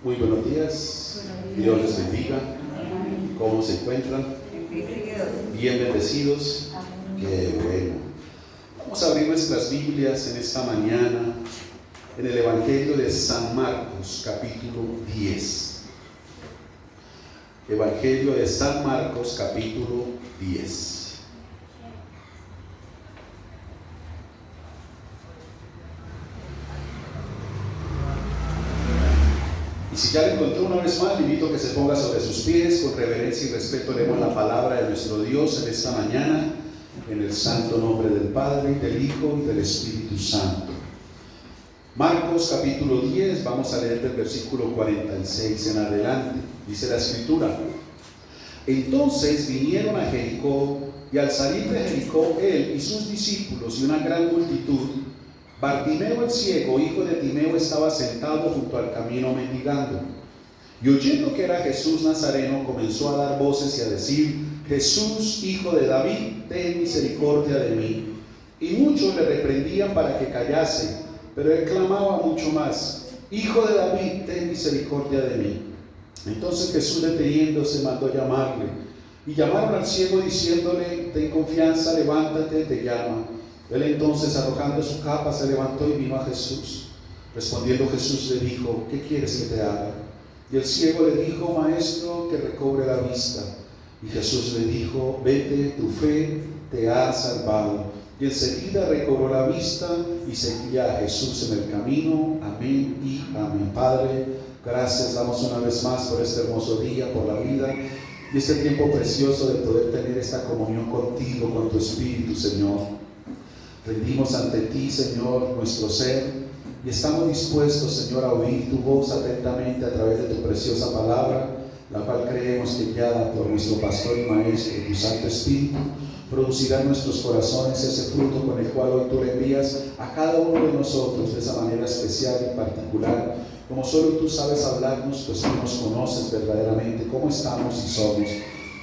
Muy buenos días, Dios les bendiga. ¿Cómo se encuentran? Bien bendecidos. Qué bueno. Vamos a abrir nuestras Biblias en esta mañana en el Evangelio de San Marcos, capítulo 10. Evangelio de San Marcos, capítulo 10. Y si ya lo encontró una vez más, le invito a que se ponga sobre sus pies, con reverencia y respeto leemos la palabra de nuestro Dios en esta mañana, en el santo nombre del Padre, y del Hijo, y del Espíritu Santo. Marcos capítulo 10, vamos a leer del versículo 46 en adelante. Dice la Escritura: Entonces vinieron a Jericó, y al salir de Jericó él y sus discípulos y una gran multitud, Bartimeo el ciego, hijo de Timeo, estaba sentado junto al camino mendigando. Y oyendo que era Jesús Nazareno, comenzó a dar voces y a decir: Jesús, hijo de David, ten misericordia de mí. Y muchos le reprendían para que callase, pero él clamaba mucho más: Hijo de David, ten misericordia de mí. Entonces Jesús, deteniéndose, mandó llamarle. Y llamaron al ciego diciéndole: Ten confianza, levántate, te llama. Él entonces, arrojando su capa, se levantó y vino a Jesús. Respondiendo Jesús le dijo: ¿Qué quieres que te haga? Y el ciego le dijo: Maestro, que recobre la vista. Y Jesús le dijo: Vete, tu fe te ha salvado. Y enseguida recobró la vista y seguía a Jesús en el camino. Amén y amén. Padre, gracias damos una vez más por este hermoso día, por la vida y este tiempo precioso de poder tener esta comunión contigo, con tu Espíritu, Señor. Rendimos ante ti, Señor, nuestro ser, y estamos dispuestos, Señor, a oír tu voz atentamente a través de tu preciosa palabra, la cual creemos que, guiada por nuestro pastor y maestro, tu Santo Espíritu, producirá en nuestros corazones ese fruto con el cual hoy tú le envías a cada uno de nosotros de esa manera especial y particular. Como solo tú sabes hablarnos, pues tú nos conoces verdaderamente cómo estamos y somos.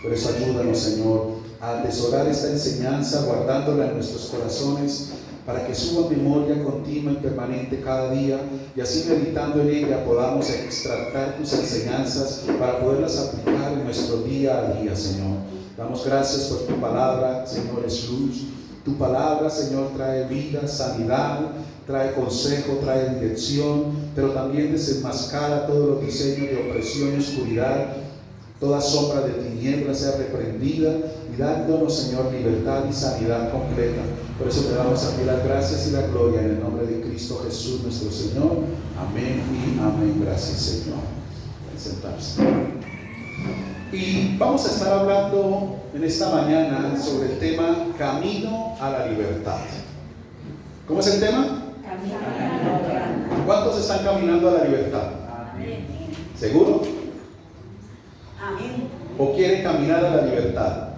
Por eso ayúdanos, Señor, a atesorar esta enseñanza, guardándola en nuestros corazones, para que suba memoria continua y permanente cada día, y así, meditando en ella, podamos extractar tus enseñanzas para poderlas aplicar en nuestro día a día, Señor. Damos gracias por tu palabra, Señor, es luz. Tu palabra, Señor, trae vida, sanidad, trae consejo, trae dirección, pero también desenmascara todos los diseños de opresión y oscuridad. Toda sombra de tinieblas sea reprendida y dándonos, Señor, libertad y sanidad completa. Por eso te damos a ti las gracias y la gloria en el nombre de Cristo Jesús, nuestro Señor. Amén y amén. Gracias, Señor. Pueden sentarse. Y vamos a estar hablando en esta mañana sobre el tema Camino a la Libertad. ¿Cómo es el tema? Camino a la libertad. ¿Cuántos están caminando a la libertad? Amén. ¿Seguro? Amén. ¿O quieren caminar a la libertad?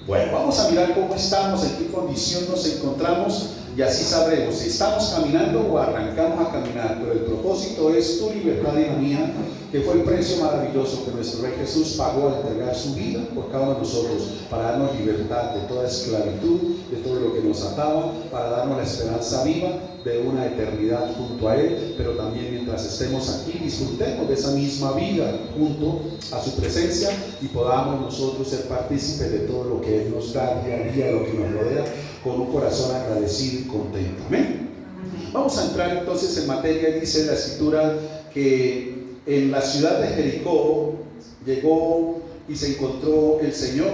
Bueno, vamos a mirar cómo estamos, en qué condición nos encontramos, y así sabremos si estamos caminando o arrancamos a caminar. Pero el propósito es tu libertad y la mía, que fue el precio maravilloso que nuestro Rey Jesús pagó al entregar su vida por cada uno de nosotros, para darnos libertad de toda esclavitud, de todo lo que nos ataba, para darnos la esperanza viva de una eternidad junto a Él. Pero también, mientras estemos aquí, disfrutemos de esa misma vida junto a su presencia, y podamos nosotros ser partícipes de todo lo que Él nos da día a día, lo que nos rodea, con un corazón agradecido y contento. Amén. Vamos a entrar entonces en materia. Dice la Escritura que en la ciudad de Jericó llegó y se encontró el Señor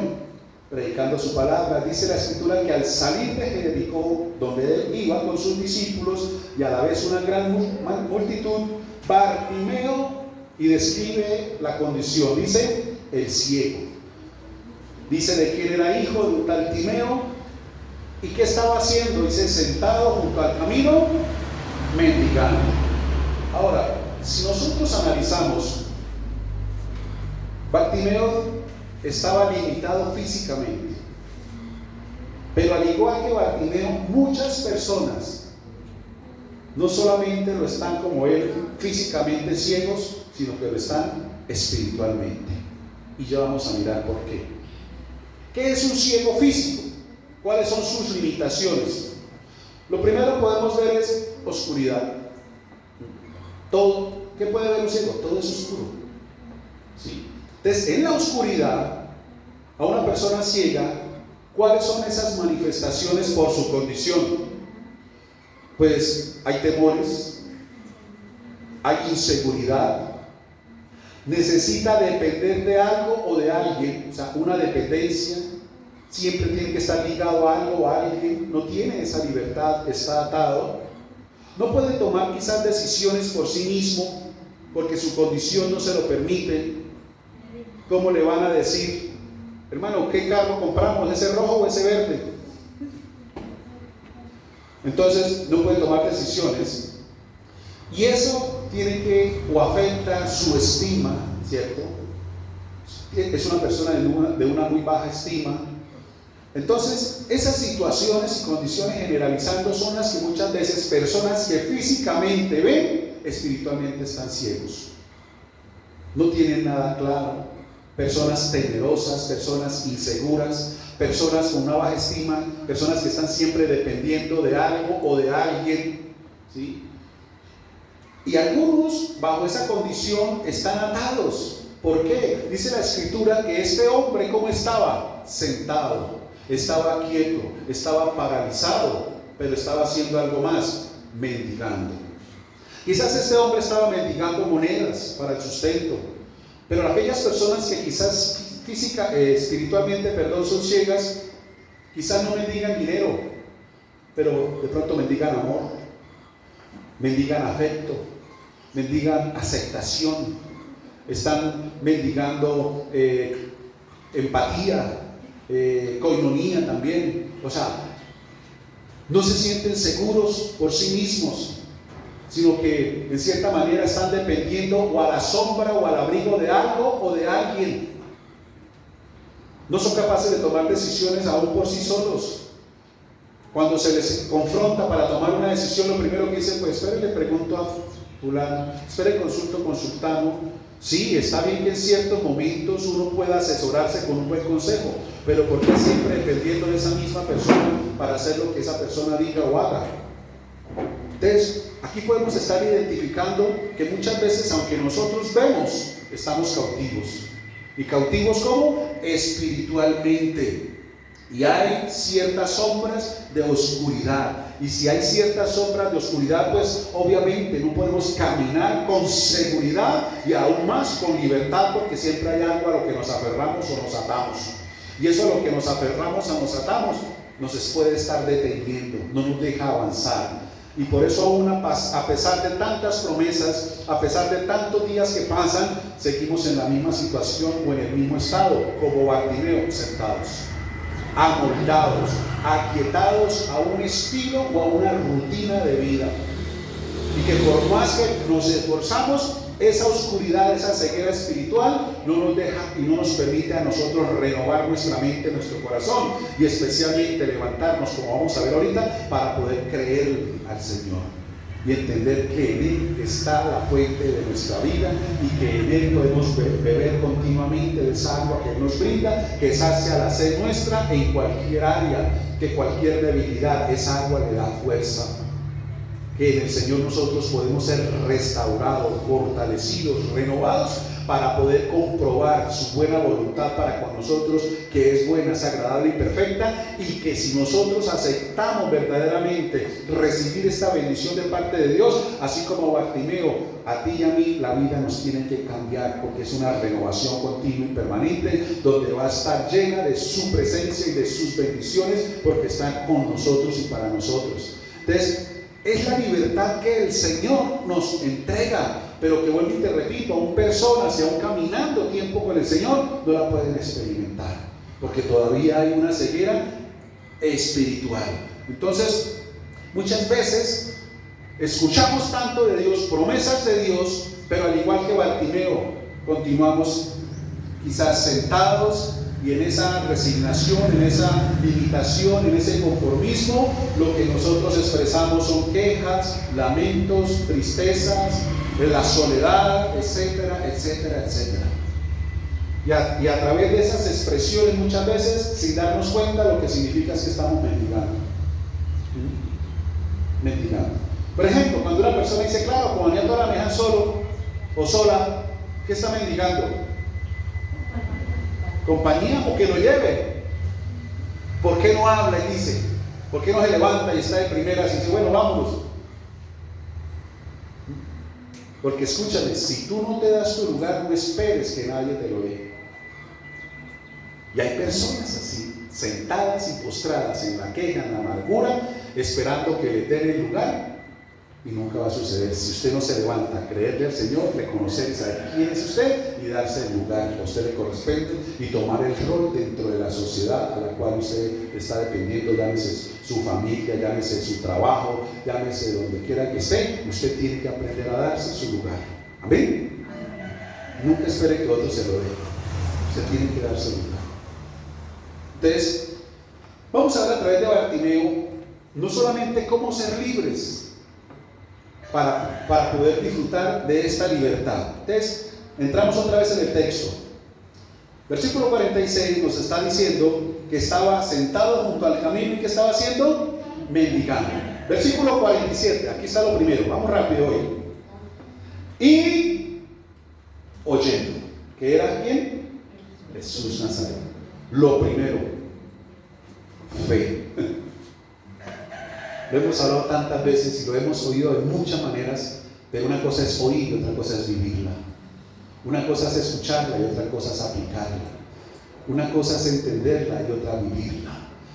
predicando su palabra. Dice la Escritura que al salir de Jericó, donde él iba con sus discípulos y a la vez una gran multitud, Bartimeo, y describe la condición, dice el ciego. Dice de quién era hijo, de un tal Timeo. ¿Y qué estaba haciendo? Dice, sentado junto al camino, mendigando. Ahora, si nosotros analizamos, Bartimeo estaba limitado físicamente, pero al igual que Bartimeo, muchas personas no solamente lo están como él, físicamente ciegos, sino que lo están espiritualmente. Y ya vamos a mirar por qué. ¿Qué es un ciego físico? ¿Cuáles son sus limitaciones? Lo primero que podemos ver es oscuridad. Todo ¿Qué puede ver un ciego? Todo es oscuro. ¿Sí? Entonces, en la oscuridad, a una persona ciega, ¿cuáles son esas manifestaciones por su condición? Pues hay temores, hay inseguridad, necesita depender de algo o de alguien, o sea, una dependencia, siempre tiene que estar ligado a algo o a alguien, no tiene esa libertad, está atado, no puede tomar quizás decisiones por sí mismo, porque su condición no se lo permite. ¿Cómo le van a decir, hermano, qué carro compramos, ese rojo o ese verde? Entonces no puede tomar decisiones, y eso tiene que, o afecta su estima, ¿cierto? Es una persona de una muy baja estima. Entonces, esas situaciones y condiciones, generalizando, son las que muchas veces personas que físicamente ven, espiritualmente están ciegos. No tienen nada claro. Personas temerosas, personas inseguras, personas con una baja estima, personas que están siempre dependiendo de algo o de alguien, ¿sí? Y algunos bajo esa condición están atados. ¿Por qué? Dice la Escritura que este hombre, ¿cómo estaba? Sentado, estaba quieto, estaba paralizado, pero estaba haciendo algo más, mendigando. Quizás este hombre estaba mendigando monedas para el sustento, pero aquellas personas que quizás espiritualmente, son ciegas, quizás no mendigan dinero, pero de pronto mendigan amor, mendigan afecto, mendigan aceptación, están mendigando empatía, coinonía también. O sea, no se sienten seguros por sí mismos, sino que en cierta manera están dependiendo o a la sombra o al abrigo de algo o de alguien. No son capaces de tomar decisiones aún por sí solos. Cuando se les confronta para tomar una decisión, lo primero que dicen, pues espere, le pregunto a fulano, espere, consulto con sultano. Sí, está bien que en ciertos momentos uno pueda asesorarse con un buen consejo, pero ¿por qué siempre dependiendo de esa misma persona para hacer lo que esa persona diga o haga? Entonces, aquí podemos estar identificando que muchas veces, aunque nosotros vemos, estamos cautivos. ¿Y cautivos cómo? Espiritualmente. Y hay ciertas sombras de oscuridad. Y si hay ciertas sombras de oscuridad, pues obviamente no podemos caminar con seguridad y aún más con libertad, porque siempre hay algo a lo que nos aferramos o nos atamos. Y eso a lo que nos aferramos o nos atamos nos puede estar deteniendo, no nos deja avanzar. Y por eso aún a pesar de tantas promesas, a pesar de tantos días que pasan, seguimos en la misma situación o en el mismo estado, como Bartimeo, sentados, amoldados, aquietados a un estilo o a una rutina de vida. Y que por más que nos esforzamos, esa oscuridad, esa ceguera espiritual no nos deja y no nos permite a nosotros renovar nuestra mente, nuestro corazón, y especialmente levantarnos, como vamos a ver ahorita, para poder creer al Señor y entender que en Él está la fuente de nuestra vida y que en Él podemos beber continuamente de esa agua que Él nos brinda, que sacia la sed nuestra en cualquier área, que cualquier debilidad, esa agua le da fuerza. Que en el Señor nosotros podemos ser restaurados, fortalecidos, renovados, para poder comprobar su buena voluntad para con nosotros, que es buena, es agradable y perfecta, y que si nosotros aceptamos verdaderamente recibir esta bendición de parte de Dios, así como Bartimeo, a ti y a mí, la vida nos tiene que cambiar, porque es una renovación continua y permanente, donde va a estar llena de su presencia y de sus bendiciones, porque están con nosotros y para nosotros. Entonces, es la libertad que el Señor nos entrega, pero que, vuelvo y te repito, aún personas y aún caminando tiempo con el Señor no la pueden experimentar, porque todavía hay una ceguera espiritual. Entonces, muchas veces escuchamos tanto de Dios, promesas de Dios, pero al igual que Bartimeo, continuamos quizás sentados y en esa resignación, en esa limitación, en ese conformismo. Lo que nosotros expresamos son quejas, lamentos, tristezas, la soledad, etcétera, etcétera, etcétera. Y a través de esas expresiones, muchas veces, sin darnos cuenta, lo que significa es que estamos mendigando. Mendigando. Por ejemplo, cuando una persona dice, claro, como a mí ahora me dejan solo, o sola, ¿qué está mendigando? Compañía, o que lo lleve. ¿Por qué no habla y dice? ¿Por qué no se levanta y está de primeras y dice, bueno, vámonos? Porque escúchame, si tú no te das tu lugar, no esperes que nadie te lo dé. Y hay personas así, sentadas y postradas en la queja, en la amargura, esperando que le den el lugar, y nunca va a suceder. Si usted no se levanta a creerle al Señor, reconocer y saber quién es usted y darse el lugar que a usted le corresponde y tomar el rol dentro de la sociedad a la cual usted está dependiendo, llámese su familia, llámese su trabajo, llámese donde quiera que esté, usted tiene que aprender a darse su lugar. ¿Amén? Nunca espere que otro se lo dé. Usted tiene que darse el lugar. Entonces, vamos a ver a través de Bartimeo no solamente cómo ser libres para poder disfrutar de esta libertad. Entonces, entramos otra vez en el texto. Versículo 46 nos está diciendo que estaba sentado junto al camino y que estaba haciendo, mendigando. Versículo 47, aquí está lo primero, vamos rápido hoy. Y oyendo, ¿que era quién? Jesús Nazareno. Lo primero, fe. Lo hemos hablado tantas veces y lo hemos oído de muchas maneras, pero una cosa es oír y otra cosa es vivirla. Una cosa es escucharla y otra cosa es aplicarla. Una cosa es entenderla y otra vivirla.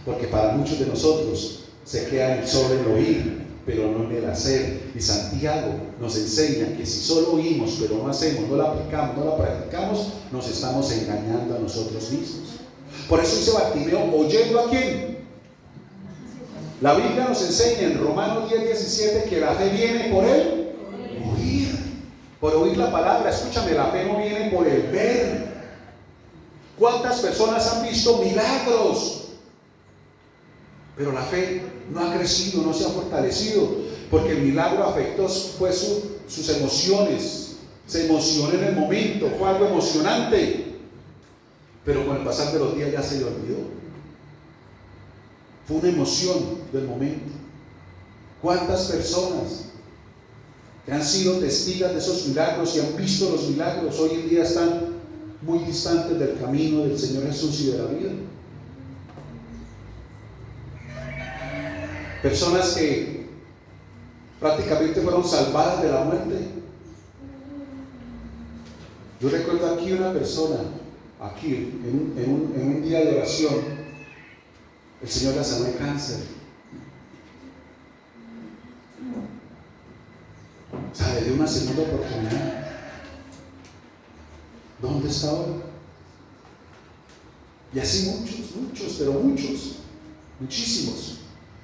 Porque para muchos de nosotros se queda solo el oír, pero no en el hacer. Y Santiago nos enseña que si solo oímos, pero no hacemos, no la aplicamos, no la practicamos, nos estamos engañando a nosotros mismos. Por eso dice Bartimeo, ¿oyendo a quién? La Biblia nos enseña en Romanos 10:17 que la fe viene por el oír, por oír la palabra. Escúchame, la fe no viene por el ver. ¿Cuántas personas han visto milagros? Pero la fe no ha crecido, no se ha fortalecido, porque el milagro afectó pues sus emociones. Se emocionó en el momento, fue algo emocionante, pero con el pasar de los días ya se le olvidó. Fue una emoción del momento. ¿Cuántas personas que han sido testigos de esos milagros y han visto los milagros hoy en día están muy distantes del camino del Señor Jesús y de la vida? Personas que prácticamente fueron salvadas de la muerte. Yo recuerdo aquí una persona, aquí en un día de oración, el Señor la sanó de cáncer. O sea, le dio una segunda oportunidad. ¿Dónde está ahora? Y así muchos, pero muchos, muchísimos.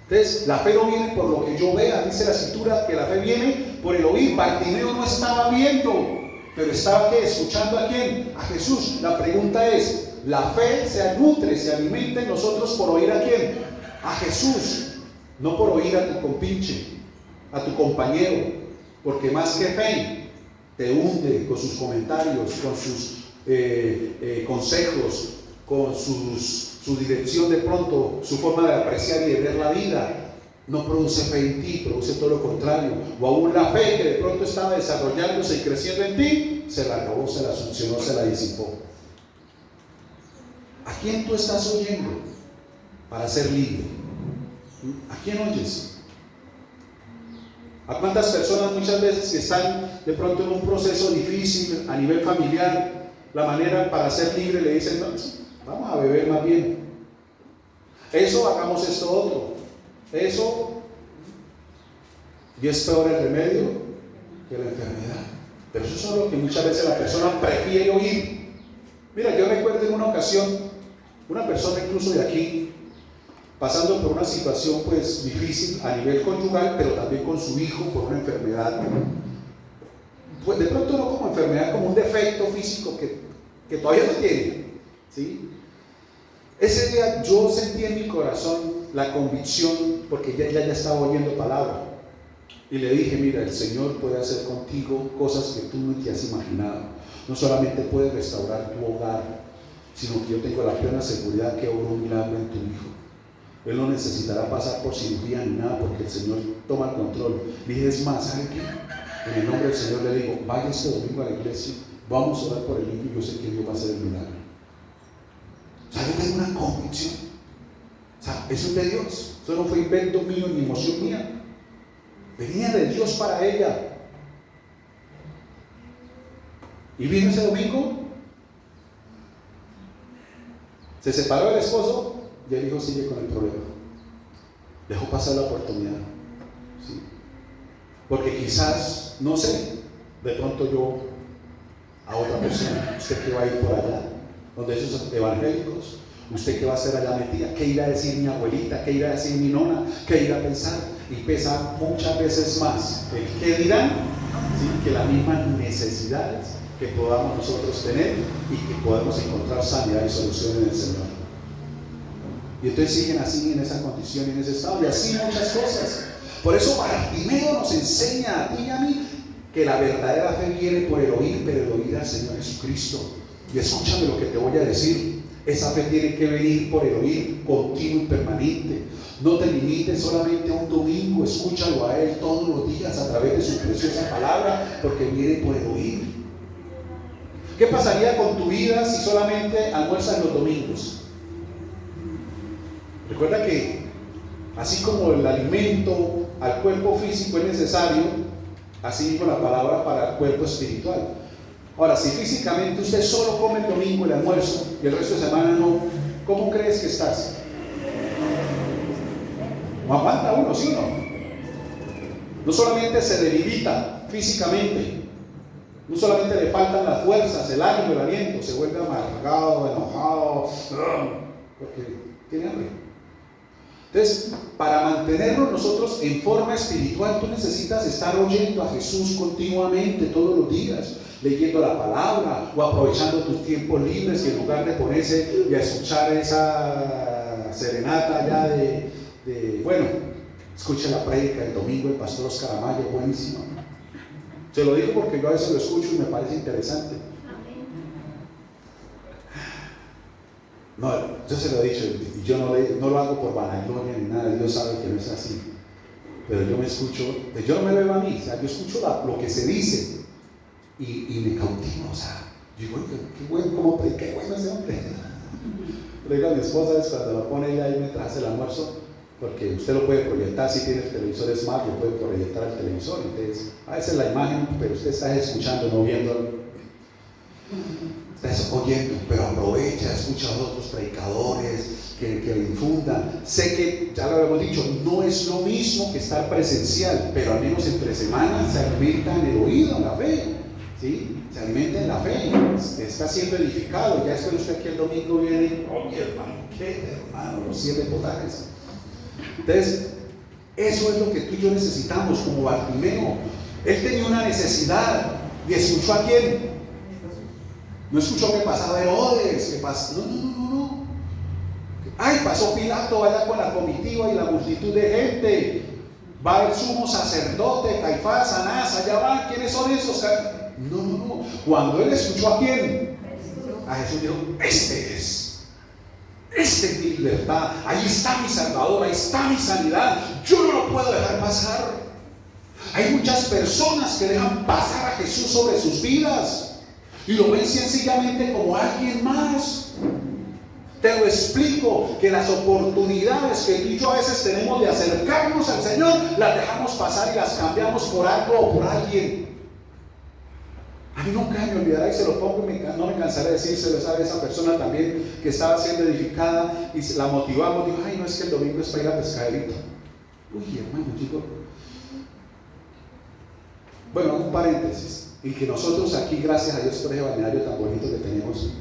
Entonces, la fe no viene por lo que yo vea, dice la Escritura que la fe viene por el oír. Bartimeo no estaba viendo, pero estaba ¿qué? Escuchando a quién, a Jesús. La pregunta es, la fe se nutre, se alimenta en nosotros por oír a quién, a Jesús, no por oír a tu compinche, a tu compañero, porque más que fe te hunde con sus comentarios, con sus consejos, con su dirección de pronto, su forma de apreciar y de ver la vida. No produce fe en ti, produce todo lo contrario. O aún la fe que de pronto estaba desarrollándose y creciendo en ti, se la acabó, se la succionó, se la disipó. ¿A quién tú estás oyendo para ser libre? ¿A quién oyes? ¿A cuántas personas muchas veces que están de pronto en un proceso difícil a nivel familiar, la manera para ser libre le dicen, no, vamos a beber más bien, eso, hagamos esto otro, eso, y es peor el remedio que la enfermedad? Pero eso es lo que muchas veces la persona prefiere oír. Mira, yo recuerdo en una ocasión una persona incluso de aquí pasando por una situación pues difícil a nivel conyugal, pero también con su hijo por una enfermedad, pues de pronto no como enfermedad, como un defecto físico que todavía no tiene, ¿sí? Ese día yo sentí en mi corazón la convicción, porque ya estaba oyendo palabra, y le dije, mira, el Señor puede hacer contigo cosas que tú no te has imaginado. No solamente puede restaurar tu hogar, sino que yo tengo la plena seguridad que obró un milagro en tu hijo. Él no necesitará pasar por cirugía ni nada, porque el Señor toma el control. Le dije, es más, ¿sabe qué? En el nombre del Señor le digo, vaya este domingo a la iglesia, vamos a orar por el niño y yo sé que Dios va a hacer el milagro. O sea, yo tengo una convicción. O sea, eso es de Dios. Eso no fue invento mío ni emoción mía. Venía de Dios para ella. Y vino ese domingo, se separó el esposo y el hijo sigue con el problema. Dejó pasar la oportunidad. ¿Sí? Porque quizás, no sé, de pronto yo a otra persona, usted que va a ir por allá, donde esos evangélicos, usted que va a hacer allá metida, qué irá a decir mi abuelita, qué irá a decir mi nona, qué irá a pensar, y pesa muchas veces más el qué dirán, ¿sí? Que las mismas necesidades que podamos nosotros tener y que podamos encontrar sanidad y solución en el Señor. Y entonces siguen así en esa condición y en ese estado, y así muchas cosas. Por eso Bartimeo nos enseña a ti y a mí que la verdadera fe viene por el oír, pero el oír al Señor Jesucristo. Y escúchame lo que te voy a decir. Esa fe tiene que venir por el oír continuo y permanente. No te limites solamente a un domingo, escúchalo a Él todos los días a través de su preciosa palabra, porque viene por el oír. ¿Qué pasaría con tu vida si solamente almuerzas los domingos? Recuerda que así como el alimento al cuerpo físico es necesario, así mismo la palabra para el cuerpo espiritual. Ahora, si físicamente usted solo come el domingo el almuerzo y el resto de semana no, ¿cómo crees que estás? No aguanta uno, ¿sí o no? No solamente se debilita físicamente, no solamente le faltan las fuerzas, el ánimo, el aliento, se vuelve amargado, enojado, porque tiene hambre. Entonces, para mantenernos nosotros en forma espiritual, tú necesitas estar oyendo a Jesús continuamente, todos los días, leyendo la palabra o aprovechando tus tiempos libres, que en lugar de ponerse y a escuchar esa serenata allá bueno, escuche la prédica el domingo del pastor Oscar Amaya, buenísimo. Se lo digo porque yo a veces lo escucho y me parece interesante. No, yo se lo he dicho, y yo no lo hago por vanagloria ni nada, Dios sabe que no es así. Pero yo me escucho, yo no me veo a mí, o sea, yo escucho lo que se dice y me cautivo, o sea, yo digo, qué bueno, cómo predica, qué bueno ese hombre. Le digo a mi esposa, es cuando lo pone ella ahí mientras hace el almuerzo, porque usted lo puede proyectar, si tiene el televisor Smart, lo puede proyectar al televisor, entonces, a veces la imagen, pero usted está escuchando, no viendo. Estás oyendo, pero aprovecha, escucha a otros predicadores que le infundan. Sé que, ya lo habíamos dicho, no es lo mismo que estar presencial, pero al menos entre semanas se alimenta en el oído, en la fe, ¿sí? Se alimenta en la fe, está siendo edificado. Ya espero usted que el domingo viene, oh mi hermano, qué hermano, los 7 potajes. Entonces, eso es lo que tú y yo necesitamos como Bartimeo. Él tenía una necesidad y escuchó a quién. No escuchó que pasaba Herodes, que pasó. No. Ay, pasó Pilato allá con la comitiva y la multitud de gente. Va el sumo sacerdote, Caifás, Anás, allá van. ¿Quiénes son esos? No. Cuando él escuchó a quién, a Jesús dijo: Esta es mi libertad. Ahí está mi Salvador, ahí está mi sanidad. Yo no lo puedo dejar pasar. Hay muchas personas que dejan pasar a Jesús sobre sus vidas y lo ven sencillamente como alguien más. Te lo explico, que las oportunidades que tú y yo a veces tenemos de acercarnos al Señor, las dejamos pasar y las cambiamos por algo o por alguien. A mí nunca me olvidará, y se lo pongo y no me cansaré de decírselo, ¿sabe? Esa persona también que estaba siendo edificada y la motivamos, dijo: ay, no, es que el domingo es para ir a pescaderito. Uy, hermano, digo, bueno, un paréntesis. Y que nosotros aquí, gracias a Dios por ese balneario tan bonito que tenemos,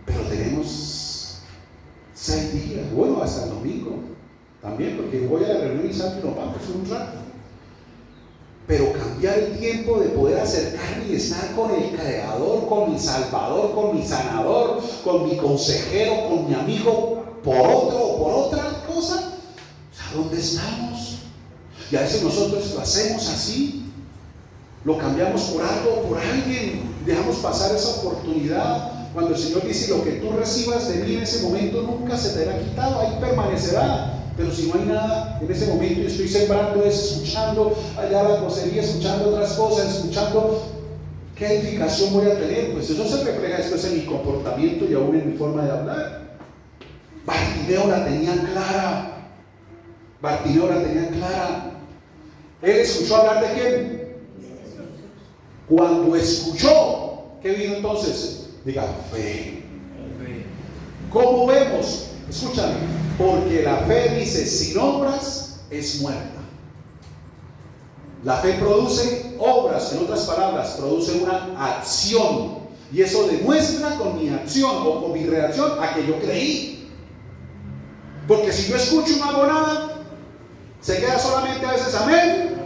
pero tenemos 6 días, bueno, hasta el domingo también, porque voy a la reunión y salgo y nos vamos un rato. Pero cambiar el tiempo de poder acercarme y estar con el Creador, con mi Salvador, con mi Sanador, con mi consejero, con mi amigo, por otro o por otra cosa, o sea, ¿dónde estamos? Y a veces nosotros lo hacemos así. Lo cambiamos por algo, por alguien, dejamos pasar esa oportunidad. Cuando el Señor dice: lo que tú recibas de mí en ese momento nunca se te hará quitado, ahí permanecerá. Pero si no hay nada en ese momento y estoy sembrando, escuchando allá la cosería, escuchando otras cosas, escuchando, ¿qué edificación voy a tener? Pues eso se refleja después en mi comportamiento y aún en mi forma de hablar. Bartimeo la tenía clara. Bartimeo la tenía clara. Él escuchó hablar de quién. Cuando escuchó, ¿qué vino entonces? Diga, fe. ¿Cómo vemos? Escúchame, porque la fe dice, sin obras es muerta. La fe produce obras, en otras palabras, produce una acción. Y eso demuestra con mi acción o con mi reacción a que yo creí. Porque si yo escucho y no hago nada, se queda solamente a veces amén.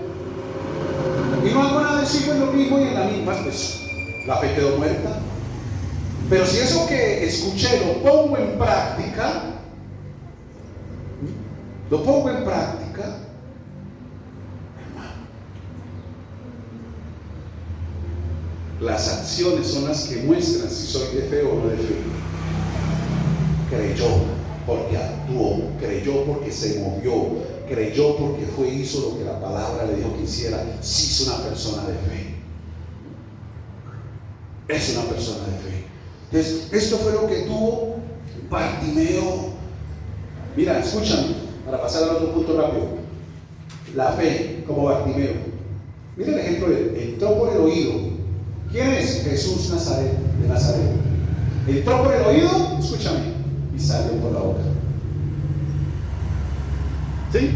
Y no hago nada y sigo en lo mismo y en la misma, pues la fe quedó muerta. Pero si eso que escuché lo pongo en práctica, hermano, las acciones son las que muestran si soy de fe o no de fe. Creyó porque actuó, creyó porque se movió, creyó porque hizo lo que la palabra le dijo que hiciera. Sí, es una persona de fe. Es una persona de fe. Entonces, esto fue lo que tuvo Bartimeo. Mira, escúchame, para pasar al otro punto rápido. La fe, como Bartimeo. Mira el ejemplo de él. Entró por el oído. ¿Quién es? Jesús de Nazaret. Entró por el oído, escúchame, y salió por la boca. ¿Sí?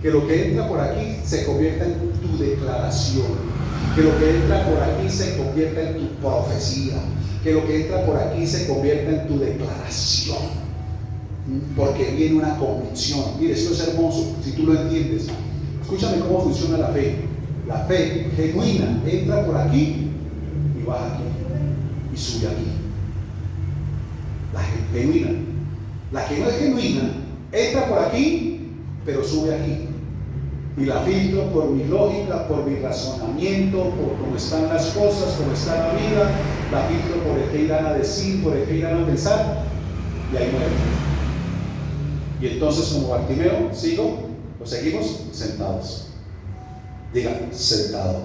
Que lo que entra por aquí se convierta en tu declaración. Que lo que entra por aquí se convierta en tu profecía. Que lo que entra por aquí se convierta en tu declaración. Porque viene una convicción. Mire, esto es hermoso, si tú lo entiendes. Escúchame cómo funciona la fe. La fe genuina entra por aquí y baja aquí y sube aquí. La genuina. La que no es genuina entra por aquí, pero sube aquí. Y la filtro por mi lógica, por mi razonamiento, por cómo están las cosas, cómo está la vida. La filtro por el que irán a decir, por el que irán a pensar, y ahí muere. Y entonces, como Bartimeo, seguimos sentados. Digan, sentado.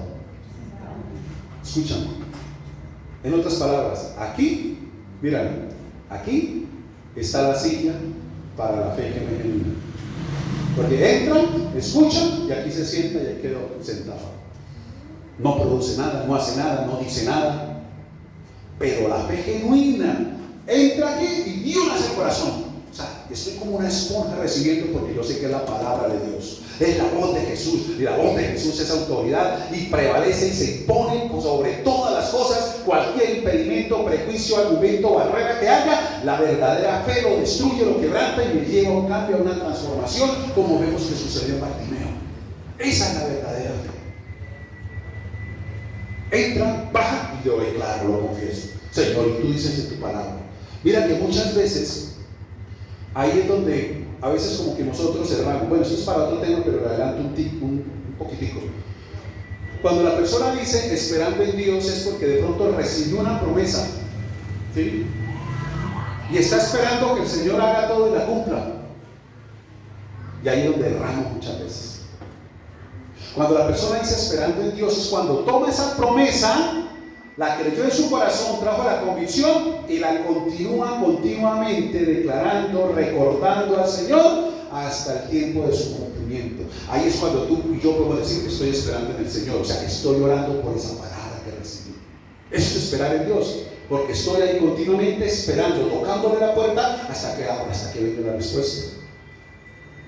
Escúchame. En otras palabras, aquí, miren, aquí está la silla para la fe genuina. Porque entran, escuchan y aquí se sienta y ahí quedó sentado. No produce nada, no hace nada, no dice nada. Pero la fe genuina entra aquí y Dios hace el corazón. O sea, estoy como una esponja recibiendo porque yo sé que es la palabra de Dios. Es la voz de Jesús. Y la voz de Jesús es autoridad y prevalece y se impone sobre todas las cosas. Cualquier impedimento, prejuicio, argumento, barrera que haya, la verdadera fe lo destruye, lo quebranta y me lleva a un cambio, a una transformación, como vemos que sucedió en Bartimeo. Esa es la verdadera fe. Entra, baja y yo declaro, lo confieso. Señor, y tú dices en tu palabra. Mira que muchas veces ahí es donde a veces como que nosotros cerramos. Bueno, esto es para otro tema, pero le adelanto un poquitico. Cuando la persona dice esperando en Dios es porque de pronto recibió una promesa, ¿sí? Y está esperando que el Señor haga todo y la cumpla. Y ahí es donde erramos muchas veces. Cuando la persona dice esperando en Dios es cuando toma esa promesa, la creyó en su corazón, trajo la convicción y la continúa continuamente declarando, recordando al Señor hasta el tiempo de su cumplimiento. Ahí es cuando tú y yo podemos decir que estoy esperando en el Señor, o sea que estoy orando por esa palabra que recibí. Eso es esperar en Dios, porque estoy ahí continuamente esperando, tocándole la puerta hasta que venga la respuesta.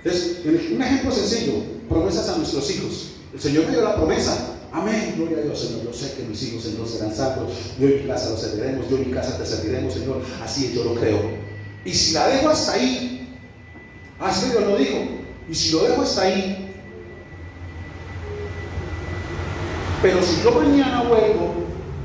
Entonces, un ejemplo sencillo, promesas a nuestros hijos. El Señor me dio la promesa. Amén, gloria a Dios, Señor. Yo sé que mis hijos, Señor, serán salvos. Yo en mi casa los serviremos, yo en mi casa te serviremos, Señor. Así es, yo lo creo. Y si la dejo hasta ahí, así Dios lo dijo. Y si lo dejo hasta ahí, pero si yo mañana vuelvo,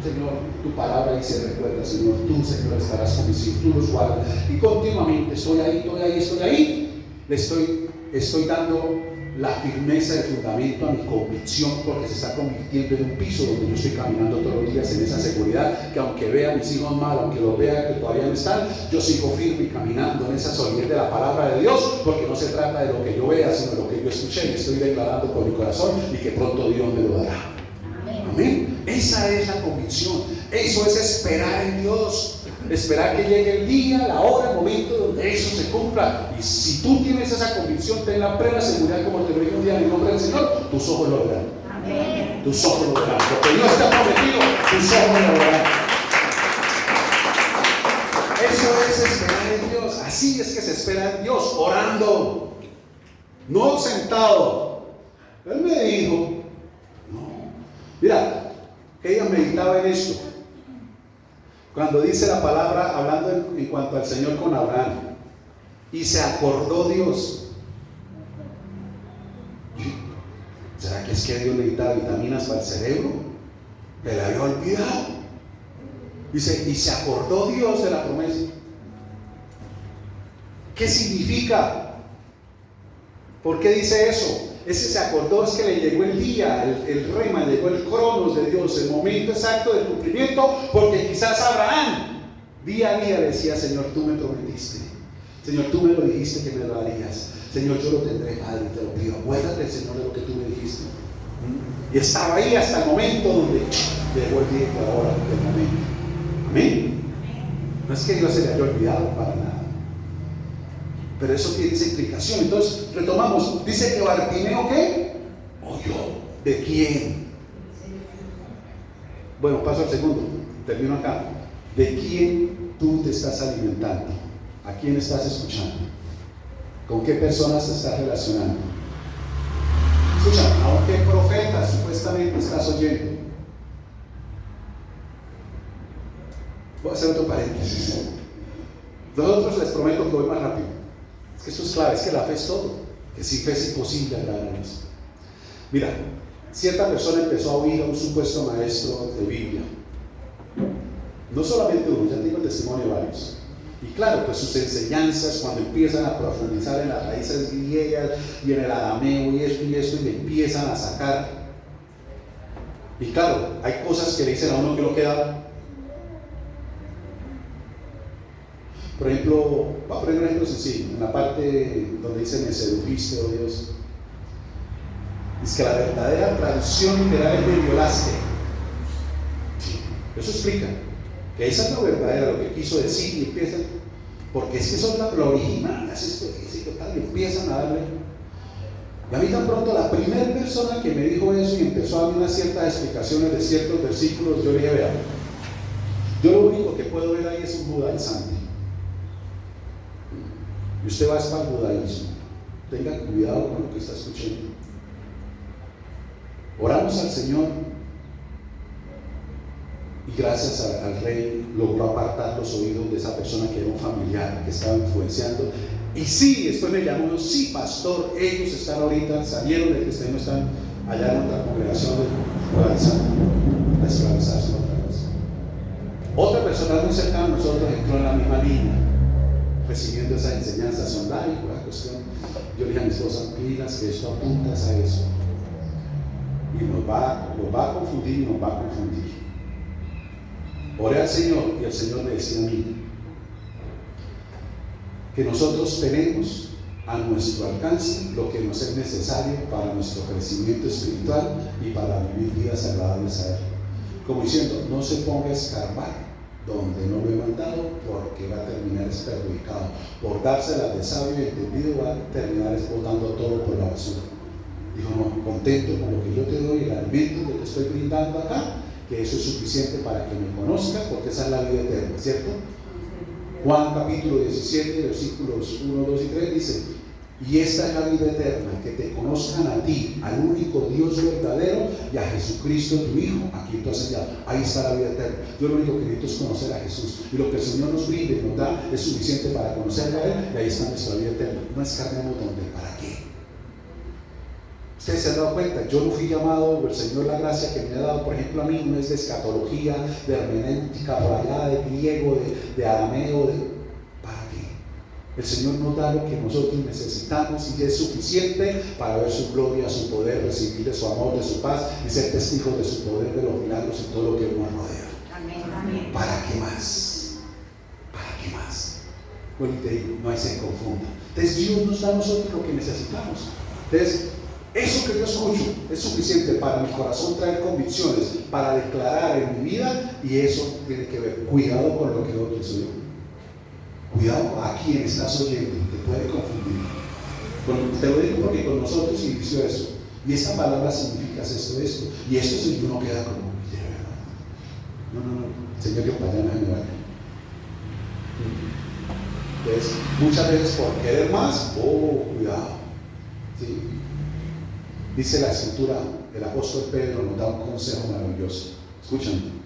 Señor, tu palabra ahí se recuerda, Señor. Tú, Señor, estarás con mis hijos, tú los guardas. Y continuamente estoy ahí, le estoy estoy dando la firmeza de fundamento a mi convicción, porque se está convirtiendo en un piso donde yo estoy caminando todos los días en esa seguridad, que aunque vea a mis hijos mal, aunque los vea que todavía no están, yo sigo firme y caminando en esa solidez de la palabra de Dios, porque no se trata de lo que yo vea, sino de lo que yo escuché y estoy declarando con mi corazón, y que pronto Dios me lo dará. Amén. Esa es la convicción. Eso es esperar en Dios. Esperar que llegue el día, la hora, el momento donde eso se cumpla. Y si tú tienes esa convicción, ten la plena seguridad, como te lo dije un día en el nombre del Señor, tus ojos lo verán. Amén. Tus ojos lo verán. Lo que Dios te ha prometido, tus ojos lo verán. Eso es esperar en Dios. Así es que se espera en Dios, orando, no sentado. Él me dijo, no. Mira, ella meditaba en esto. Cuando dice la palabra, hablando en cuanto al Señor con Abraham, y se acordó Dios. ¿Será que es que Dios necesitaba vitaminas para el cerebro? Me la había olvidado. Dice, y se acordó Dios de la promesa. ¿Qué significa? ¿Por qué dice eso? Ese se acordó, es que le llegó el día, el rema, llegó el cronos de Dios, el momento exacto del cumplimiento, porque quizás Abraham día a día decía, Señor, tú me prometiste, Señor, tú me lo dijiste que me lo harías, Señor, yo lo tendré, Padre, te lo pido, acuérdate, Señor, de lo que tú me dijiste. Y estaba ahí hasta el momento donde llegó el día y la hora del momento. Amén. No es que Dios se le haya olvidado para nada, pero eso tiene esa implicación. Entonces retomamos, dice que Bartimeo, ¿qué? Oyó. ¿De quién? Bueno, paso al segundo, termino acá. ¿De quién tú te estás alimentando? ¿A quién estás escuchando? ¿Con qué personas te estás relacionando? Escucha, ¿a qué profeta supuestamente estás oyendo? Voy a hacer otro paréntesis. Nosotros les prometo que voy más rápido. Es que esto es clave, es que la fe es todo. Que sin fe es imposible agradar a Dios. Mira, cierta persona empezó a oír a un supuesto maestro de Biblia. No solamente uno, ya tengo el testimonio de varios. Y claro, pues sus enseñanzas, cuando empiezan a profundizar en las raíces griegas y en el arameo y esto, y le empiezan a sacar. Y claro, hay cosas que le dicen a uno que no queda. Por ejemplo, voy a poner un ejemplo sencillo, en la parte donde dice, me sedujiste, oh Dios. Es que la verdadera traducción literal es me violaste. Eso explica que esa es la verdadera, lo que quiso decir, y empiezan, porque es que son lo original, así es que tal, y empiezan a darle. Y a mí tan pronto la primera persona que me dijo eso y empezó a darme unas ciertas explicaciones de ciertos versículos, yo le dije, vea, yo lo único que puedo ver ahí es un judaizante. Y usted va a estar al judaísmo. Tenga cuidado con lo que está escuchando. Oramos al Señor y gracias al Rey logró apartar los oídos de esa persona que era un familiar que estaba influenciando. Y sí, después me llamó, sí, pastor, ellos están ahorita, salieron del cristianismo, están allá en otra congregación a esclavizarse otra vez. Otra persona muy cercana a nosotros entró en la misma línea, recibiendo esas enseñanzas online, por la cuestión. Yo le dije a mi esposa, pilas, que esto apuntas a eso. Y nos va a confundir y nos va a confundir. Oré al Señor y el Señor me decía a mí que nosotros tenemos a nuestro alcance lo que nos es necesario para nuestro crecimiento espiritual y para vivir vidas agradables a Él. Como diciendo, no se ponga a escarbar donde no lo he mandado, porque va a terminar perjudicado. Por dárselas de sabio y entendido, va a terminar botando todo por la basura. Dijo, no, contento con lo que yo te doy, el alimento que te estoy brindando acá, que eso es suficiente para que me conozcas, porque esa es la vida eterna, ¿cierto? Juan capítulo 17, versículos 1, 2 y 3 dice, y esta es la vida eterna, que te conozcan a ti, al único Dios verdadero, y a Jesucristo tu Hijo, a quien tú has enviado. Ahí está la vida eterna. Yo lo único que necesito es conocer a Jesús, y lo que el Señor nos brinde y nos da es suficiente para conocerlo a Él, y ahí está nuestra vida eterna. No escarnemos donde, ¿para qué? Ustedes se han dado cuenta, yo no fui llamado, o el Señor, la gracia que me ha dado, por ejemplo, a mí no es de escatología, de hermenéutica, por allá, de griego, de arameo, ¿para qué? El Señor nos da lo que nosotros necesitamos y es suficiente para ver su gloria, su poder, recibir de su amor, de su paz y ser testigos de su poder, de los milagros y todo lo que nos rodea. Amén, amén. ¿Para qué más? ¿Para qué más? Bueno, te digo, no hay se confunda. Entonces Dios nos da a nosotros lo que necesitamos. Entonces, eso que yo escucho es suficiente para mi corazón traer convicciones, para declarar en mi vida, y eso tiene que ver. Cuidado con lo que otros oyen. Cuidado a quien estás oyendo, te puede confundir. Te lo digo porque con nosotros inició eso. Y esa palabra significa esto. Y esto si uno queda como, de verdad. No, Señor, yo para allá no me vaya. Entonces, muchas veces por querer más, cuidado. ¿Sí? Dice la escritura, el apóstol Pedro nos da un consejo maravilloso. Escuchen.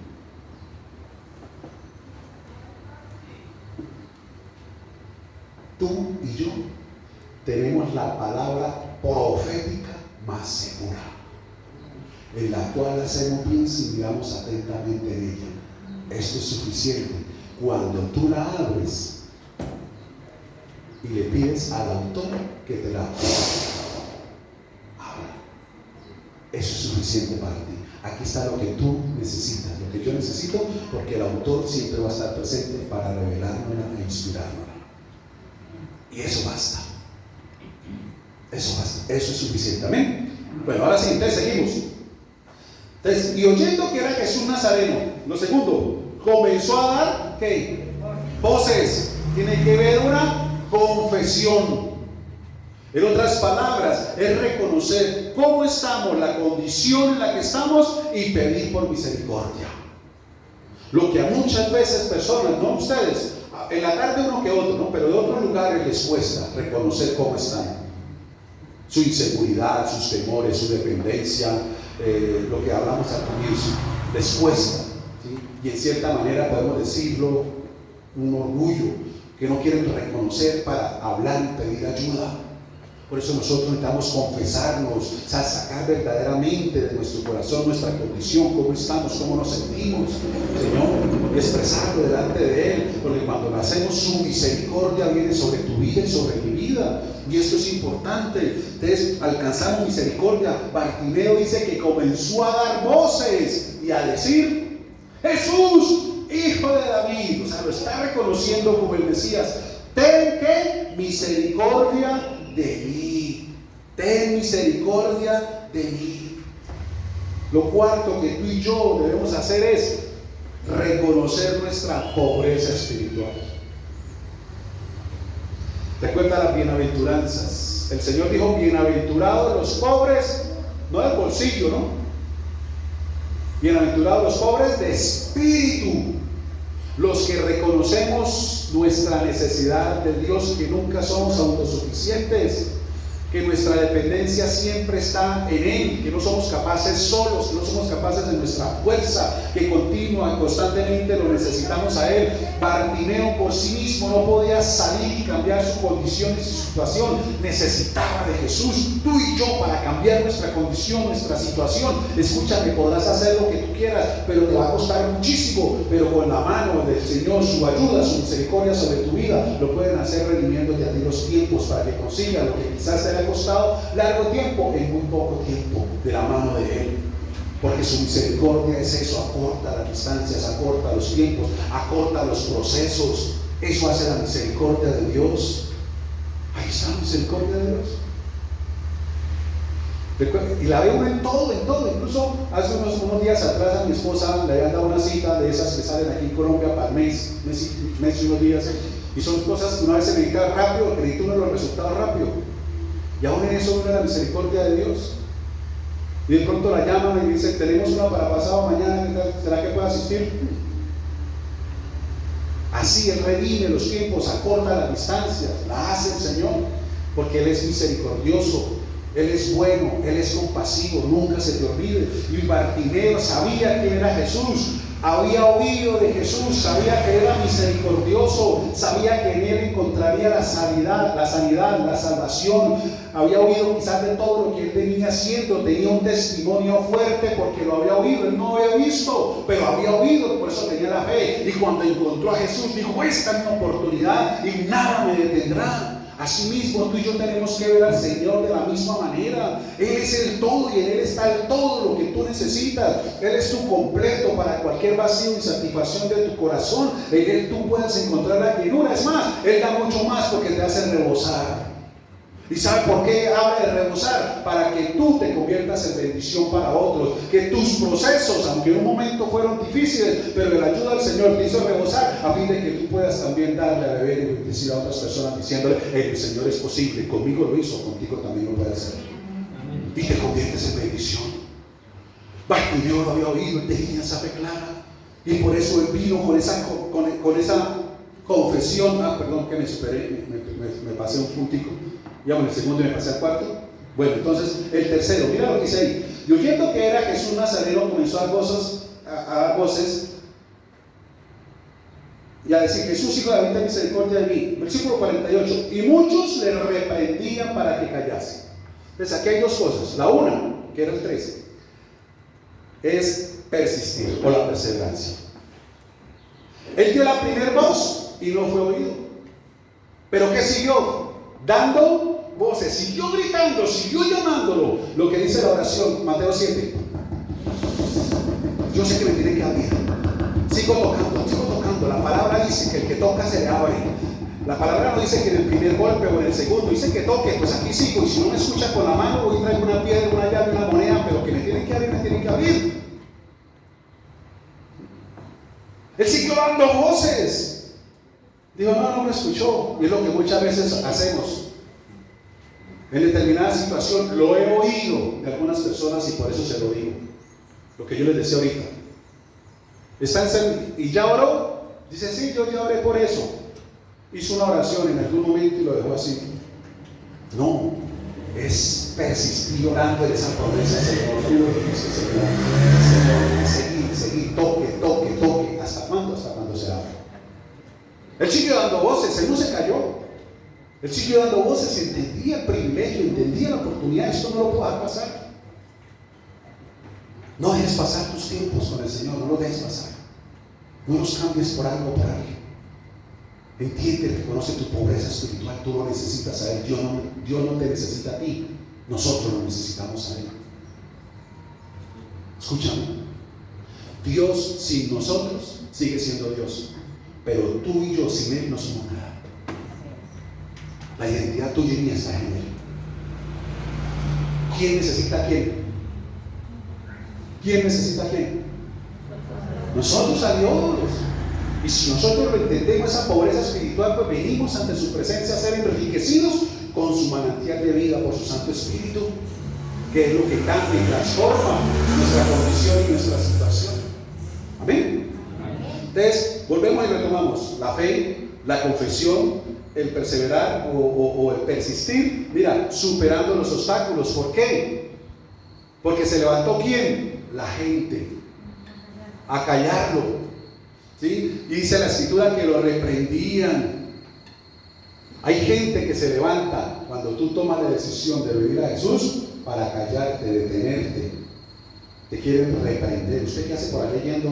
Tú y yo tenemos la palabra profética más segura, en la cual hacemos bien si miramos atentamente en ella. Esto es suficiente. Cuando tú la abres y le pides al autor que te la abra, eso es suficiente para ti. Aquí está lo que tú necesitas, lo que yo necesito, porque el autor siempre va a estar presente para revelárnosla e inspirárnosla. Y eso basta. Eso basta. Eso es suficiente. Amén. Bueno, ahora sí, entonces seguimos. Entonces, y oyendo que era Jesús Nazareno, lo segundo, comenzó a dar, ¿qué? Voces. Tiene que ver una confesión. En otras palabras, es reconocer cómo estamos, la condición en la que estamos y pedir por misericordia. Lo que a muchas veces personas, no ustedes, en la tarde uno que otro, ¿no? Pero de otros lugares les cuesta reconocer cómo están. Su inseguridad, sus temores, su dependencia, lo que hablamos al comienzo, les cuesta, ¿sí? Y en cierta manera podemos decirlo, un orgullo, que no quieren reconocer para hablar y pedir ayuda. Por eso nosotros necesitamos confesarnos, o sea, sacar verdaderamente de nuestro corazón nuestra condición, cómo estamos, cómo nos sentimos, Señor, y expresarlo delante de Él, porque cuando hacemos su misericordia viene sobre tu vida y sobre mi vida, y esto es importante. Entonces, alcanzamos misericordia. Bartimeo dice que comenzó a dar voces y a decir: Jesús, Hijo de David, o sea, lo está reconociendo como el Mesías. Ten que misericordia de mí, ten misericordia de mí. Lo cuarto que tú y yo debemos hacer es reconocer nuestra pobreza espiritual. Recuerda las bienaventuranzas. El Señor dijo: bienaventurados los pobres, no del bolsillo, ¿no? Bienaventurados los pobres de espíritu, los que reconocemos nuestra necesidad de Dios, que nunca somos autosuficientes, que nuestra dependencia siempre está en Él, que no somos capaces solos, que no somos capaces de nuestra fuerza, que continua, constantemente lo necesitamos a Él. Bartimeo por sí mismo no podía salir y cambiar su condición y su situación, necesitaba de Jesús. Tú y yo, para cambiar nuestra condición, nuestra situación, escúchame, podrás hacer lo que tú quieras, pero te va a costar muchísimo, pero con la mano del Señor, su ayuda, su misericordia sobre tu vida, lo pueden hacer redimiéndote a ti los tiempos, para que consigas lo que quizás te ha costado largo tiempo en muy poco tiempo, de la mano de Él. Porque su misericordia es eso: acorta las distancias, acorta los tiempos, acorta los procesos. Eso hace la misericordia de Dios. Ahí está la misericordia de Dios. Y la veo en todo. Incluso hace unos días atrás a mi esposa le habían dado una cita de esas que salen aquí en Colombia para mes y unos días. Y son cosas que una vez se necesita rápido, que necesita uno los resultados rápido. Y aún en eso viene la misericordia de Dios. Y de pronto la llaman y dicen: tenemos una para pasado mañana, ¿será que puede asistir? Así Él redime los tiempos, acorta las distancias, la hace el Señor, porque Él es misericordioso. Él es bueno, Él es compasivo, nunca se te olvide. Y Bartimeo sabía quién era Jesús, había oído de Jesús, sabía que era misericordioso, sabía que en Él encontraría la sanidad, la salvación. Había oído quizás de todo lo que Él venía haciendo, tenía un testimonio fuerte porque lo había oído. Él no había visto, pero había oído, por eso tenía la fe. Y cuando encontró a Jesús dijo: esta es mi oportunidad y nada me detendrá. Asimismo, tú y yo tenemos que ver al Señor de la misma manera. Él es el todo y en Él está el todo lo que tú necesitas. Él es tu completo para cualquier vacío y satisfacción de tu corazón. En Él tú puedes encontrar la llenura. Es más, Él da mucho más porque te hace rebosar. ¿Y sabe por qué habla de rebosar? Para que tú te conviertas en bendición para otros. Que tus procesos, aunque en un momento fueron difíciles, pero la ayuda del Señor te hizo rebosar, a fin de que tú puedas también darle a beber y bendecir a otras personas diciéndole: el Señor es posible, conmigo lo hizo, contigo también lo puede hacer. Y te conviertes en bendición. Bartimeo lo había oído, él tenía esa fe clara. Y por eso él vino con esa confesión. Perdón que me superé, me pasé un puntico. Ya en el segundo me pasé al cuarto. Bueno, entonces el tercero, mira lo que dice ahí. Y oyendo que era Jesús Nazareno, comenzó a dar voces y a decir: Jesús, hijo de David, ten misericordia de mí. Versículo 48. Y muchos le reprendían para que callase. Entonces aquí hay dos cosas. La una, que era el 13, es persistir o la perseverancia. Él dio la primera voz y no fue oído. Pero ¿qué siguió? Dando voces, siguió gritando, siguió llamándolo. Lo que dice la oración, Mateo 7. Yo sé que me tiene que abrir. Sigo tocando. La palabra dice que el que toca se le abre. La palabra no dice que en el primer golpe o en el segundo, dice que toque. Pues aquí sigo, y si no me escucha con la mano, voy a traer una piedra, una llave, una moneda, pero que me tienen que abrir. Él siguió dando voces. Dijo: no me escuchó. Y es lo que muchas veces hacemos. En determinada situación lo he oído de algunas personas y por eso se lo digo. Lo que yo les decía ahorita. ¿Y ya oró? Dice: sí, yo ya oré por eso. Hizo una oración en algún momento y lo dejó así. No, es persistir orando en esa promesa. Señor, seguir, toque. ¿Hasta cuándo? Hasta cuando se abra. Él siguió dando voces, él no se cayó. Él siguió dando voces, entendía el privilegio, entendía la oportunidad. Esto no lo puedo dejar pasar. No dejes pasar tus tiempos con el Señor, no lo dejes pasar. No los cambies por algo o por alguien. Entiende, reconoce tu pobreza espiritual. Tú lo necesitas a Él. Dios no te necesita a ti. Nosotros lo necesitamos a Él. Escúchame. Dios sin nosotros sigue siendo Dios. Pero tú y yo sin Él no somos nada. La identidad tuya y mía está en Él. ¿Quién necesita a quién? ¿Quién necesita a quién? Nosotros a Dios. Y si nosotros lo entendemos, esa pobreza espiritual, pues venimos ante su presencia a ser enriquecidos con su manantial de vida por su Santo Espíritu, que es lo que cambia y transforma nuestra condición y nuestra situación. Amén. Entonces, volvemos y retomamos la fe, la confesión, el perseverar o el persistir. Mira, superando los obstáculos. ¿Por qué? Porque se levantó ¿quién? La gente a callarlo. ¿Sí? Y dice la Escritura que lo reprendían. Hay gente que se levanta cuando tú tomas la decisión de venir a Jesús para callarte, detenerte. Te quieren reprender. ¿Usted qué hace por ahí leyendo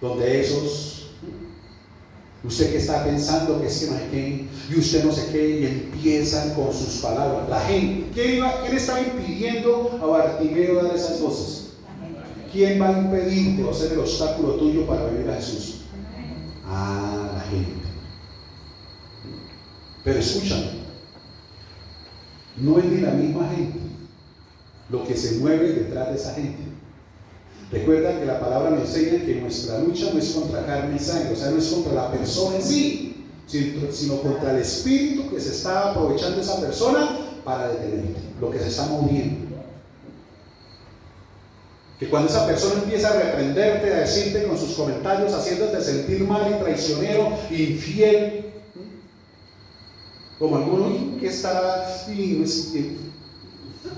donde esos? Usted que está pensando que es que no hay qué, y usted no sé qué, y empiezan con sus palabras. La gente, ¿quién estaba impidiendo a Bartimeo dar esas cosas? ¿Quién va a impedirte o ser el obstáculo tuyo para venir a Jesús? La gente. Pero escúchame, no es ni la misma gente lo que se mueve detrás de esa gente. Recuerda que la palabra nos enseña que nuestra lucha no es contra carne y sangre, o sea, no es contra la persona en sí, sino contra el espíritu que se está aprovechando de esa persona para detenerte, lo que se está moviendo. Que cuando esa persona empieza a reprenderte, a decirte con sus comentarios, haciéndote sentir mal y traicionero, infiel, como alguno que está,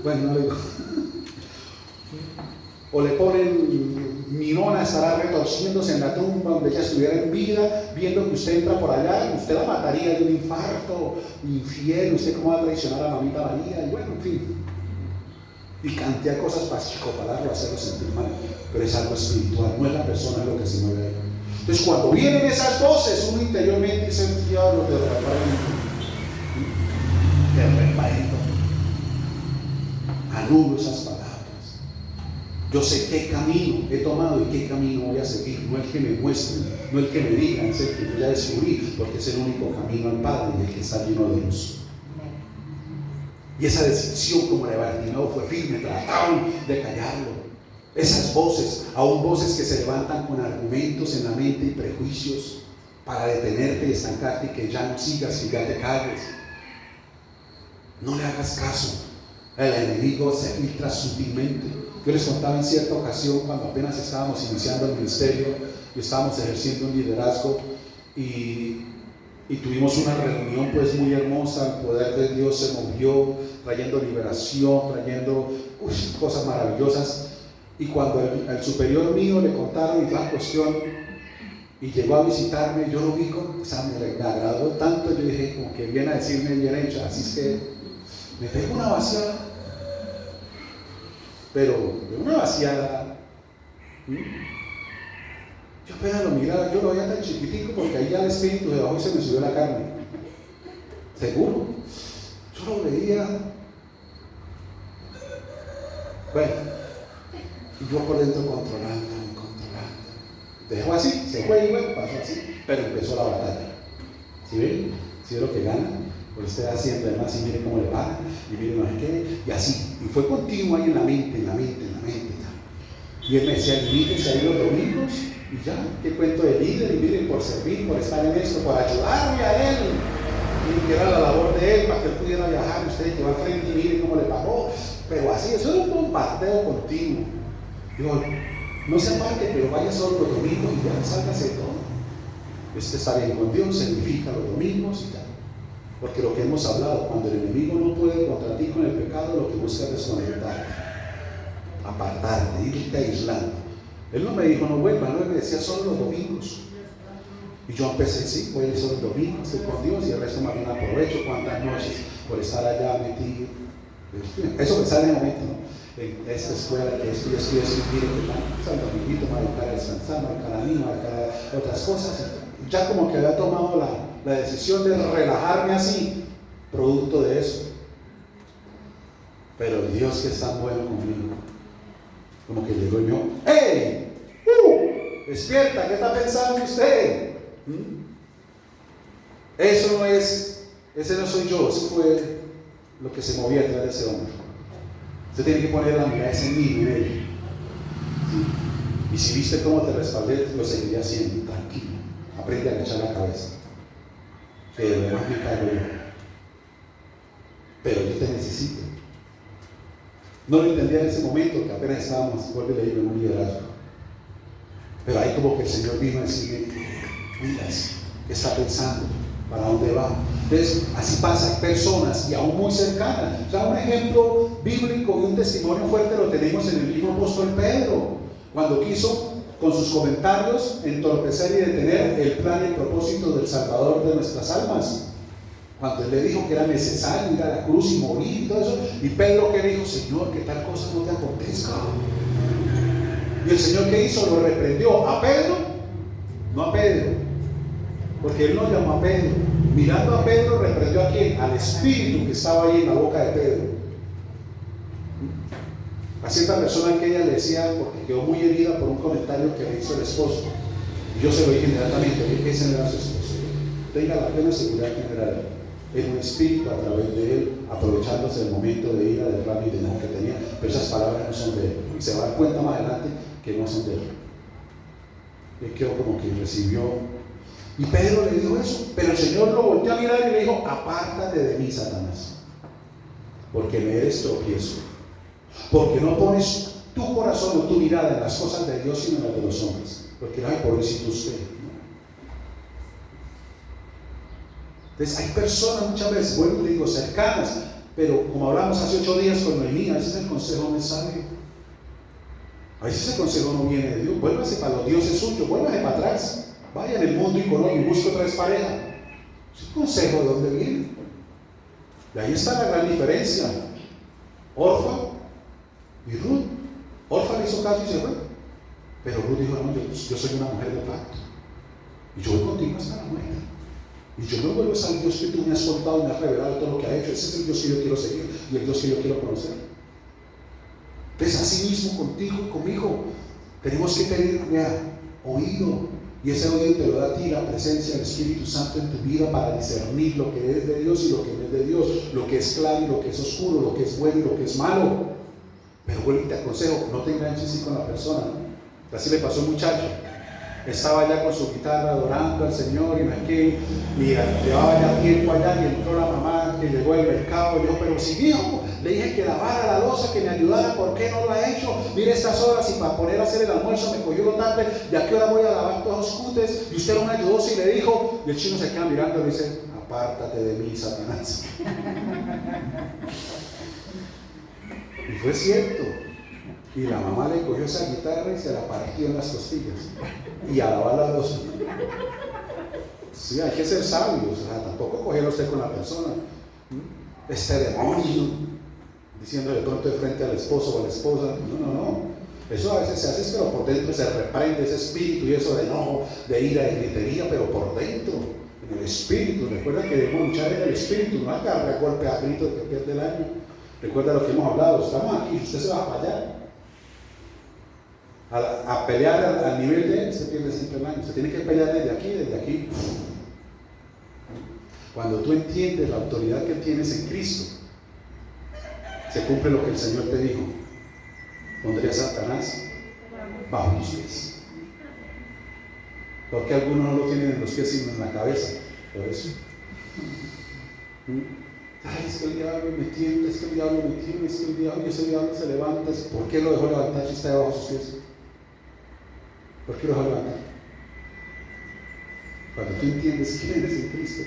Bueno, no le digo. O le ponen, mi nona estará retorciéndose en la tumba donde ella estuviera en vida, viendo que usted entra por allá, usted la mataría de un infarto, infiel, usted cómo va a traicionar a mamita María, y bueno, en fin. Y cantidad de cosas para chicopalarlo, hacerlo sentir mal, pero es algo espiritual, no es la persona lo que se mueve ahí. Entonces cuando vienen esas voces, uno interiormente dice, diablo, te repaento, anulo esas palabras. Yo sé qué camino he tomado y qué camino voy a seguir, no el que me muestren, no el que me digan, es el que yo ya descubrí, porque es el único camino al Padre y el que está lleno de luz. Y esa decisión como la de Bartimeo fue firme, trataron de callarlo. Esas voces, aún voces que se levantan con argumentos en la mente y prejuicios para detenerte y estancarte y que ya no sigas, que ya te calles. No le hagas caso. El enemigo se filtra sutilmente. Yo les contaba en cierta ocasión, cuando apenas estábamos iniciando el ministerio y estábamos ejerciendo un liderazgo y tuvimos una reunión pues muy hermosa. El poder de Dios se movió, trayendo liberación, trayendo cosas maravillosas. Y cuando al superior mío le contaron y toda la cuestión, y llegó a visitarme, yo lo vi o sea, me agradó tanto, yo dije, como que viene a decirme bien hecho, así es que me pegó una vaciada, pero una vaciada. Yo apenas lo miraba, yo lo veía tan chiquitico porque ahí ya el espíritu de abajo se me subió la carne, seguro. Yo lo veía, bueno, y yo por dentro controlando. Dejó así, se fue y bueno, pasó así, pero empezó la batalla. ¿Sí ven? ¿Sí ve lo que gana? Por usted haciendo además y mire cómo le pagan, y mire no sé qué, y así. Y fue continuo ahí en la mente. Y él me decía, invítense ahí los domingos, y ya, qué cuento de líder, y miren, por servir, por estar en esto, por ayudarme a él, y que era la labor de él, para que él pudiera viajar, usted que va al frente y mire cómo le pagó. Pero así, eso era un bombardeo continuo. Digo, no se aparte, pero vaya solo los domingos y ya, sálgase de todo. Este está bien con Dios, significa los domingos y ya. Porque lo que hemos hablado, cuando el enemigo no puede contra ti con el pecado, lo que busca es desconectarte, apartarte, irte aislando. Él no me dijo no vuelva, no, él me decía solo los domingos. Y yo empecé, sí, voy a ir solo los domingos, estoy con Dios y el resto más bien aprovecho cuantas noches por estar allá metido. Eso me sale en el momento, ¿no? En esta escuela, que estoy mire que tal, el dominguito me voy a dedicar a descansar, me voy a dedicar a mí, me voy a dedicar a otras cosas. Ya como que había tomado la decisión de relajarme así, producto de eso. Pero el Dios que es tan bueno conmigo, como que llegó y me dijo, ¡hey! ¡Despierta! ¿Qué está pensando usted? Eso no es, ese no soy yo, eso fue lo que se movía detrás de ese hombre. Usted tiene que poner la mirada en mí, en él. ¿Sí? Y si viste cómo te respaldé, lo seguiré haciendo, tranquilo. Aprende a echar la cabeza. Pero además me caigo yo. Pero yo te necesito. No lo entendía en ese momento, que apenas estábamos, vuelve a leer en un liderazgo. Pero ahí como que el Señor vino a decirme, mira, ¿qué está pensando? ¿Para dónde va? Entonces, así pasa, personas y aún muy cercanas. O sea, un ejemplo bíblico y un testimonio fuerte lo tenemos en el mismo apóstol Pedro, cuando quiso, con sus comentarios, entorpecer y detener el plan y el propósito del Salvador de nuestras almas. Cuando él le dijo que era necesario ir a la cruz y morir y todo eso, y Pedro que le dijo, Señor, que tal cosa no te acontezca. Y el Señor que hizo, lo reprendió a Pedro, no a Pedro, porque él no llamó a Pedro. Mirando a Pedro, reprendió a quién, al espíritu que estaba ahí en la boca de Pedro. A cierta persona que ella le decía, porque quedó muy herida por un comentario que le hizo el esposo, y yo se lo dije inmediatamente, ese no era su esposo. Tenga la plena seguridad que era él. Era un espíritu a través de él, aprovechándose del momento de ira, de rabia y de enojo que tenía, pero esas palabras no son de él. Y se va a dar cuenta más adelante que no son de él. Él quedó como que recibió. Y Pedro le dijo eso, pero el Señor lo volteó a mirar y le dijo, apártate de mí, Satanás, porque me eres tropiezo, porque no pones tu corazón o tu mirada en las cosas de Dios sino en las de los hombres, porque ay, pobrecito usted, ¿no? Entonces hay personas muchas veces, bueno, digo, cercanas, Pero como hablamos hace 8 días con Noemí, a veces el consejo no es sabio. A veces el consejo no viene de Dios. Vuélvase para los dioses suyos, vuélvase para atrás. Vaya en el mundo y busque otra vez pareja. Es un consejo de dónde viene. Y ahí está la gran diferencia. Orfa y Ruth. Orfa le hizo caso y se fue. Pero Ruth dijo, no, yo soy una mujer de pacto. Y yo voy contigo hasta la muerte. Y yo no vuelvo al Dios que tú me has contado y me has revelado todo lo que ha hecho. Ese es el Dios que yo quiero seguir y el Dios que yo quiero conocer. Entonces, así mismo contigo y conmigo, tenemos que tener oído. Y ese oído te lo da a ti la presencia del Espíritu Santo en tu vida para discernir lo que es de Dios y lo que no es de Dios, lo que es claro y lo que es oscuro, lo que es bueno y lo que es malo. Pero vuelvo y te aconsejo, no te enganches así con la persona. Así le pasó a un muchacho. Estaba allá con su guitarra adorando al Señor y no es que, mira, llevaba ya tiempo allá y entró la mamá que llegó del mercado y dijo, pero si hijo, le dije que lavara la loza, que me ayudara, ¿por qué no lo ha hecho? Mire estas horas y para poner a hacer el almuerzo me cogió lo tarde, ¿y a qué hora voy a lavar todos los cutes? Y usted no me ayudó, si le dijo, y el chino se queda mirando y le dice, apártate de mí, Satanás. Y fue cierto. Y la mamá le cogió esa guitarra y se la partió en las costillas. Y a lavar la loza. Sí, hay que ser sabios. O sea, tampoco cogerlo usted con la persona. Este demonio, diciendo de pronto de frente al esposo o a la esposa. No. Eso a veces se hace, pero por dentro se reprende ese espíritu y eso de enojo, de ira, de gritería, pero por dentro, en el espíritu. Recuerda que debemos luchar en el espíritu, no agarra golpe a grito que pierde el año. Recuerda lo que hemos hablado, estamos aquí, usted se va a fallar. A pelear al nivel de él, se pierde siempre el año. Se tiene que pelear desde aquí. Cuando tú entiendes la autoridad que tienes en Cristo, se cumple lo que el Señor te dijo. Pondré a Satanás bajo tus pies. Porque algunos no lo tienen en los pies sino en la cabeza. Por eso. Ay, es que el diablo me tiene, es que el diablo me tiene, es que el diablo, ese diablo se levanta. ¿Por qué lo dejó levantar si está debajo de sus pies? ¿Por qué lo dejó levantar? Cuando tú entiendes quién eres en Cristo.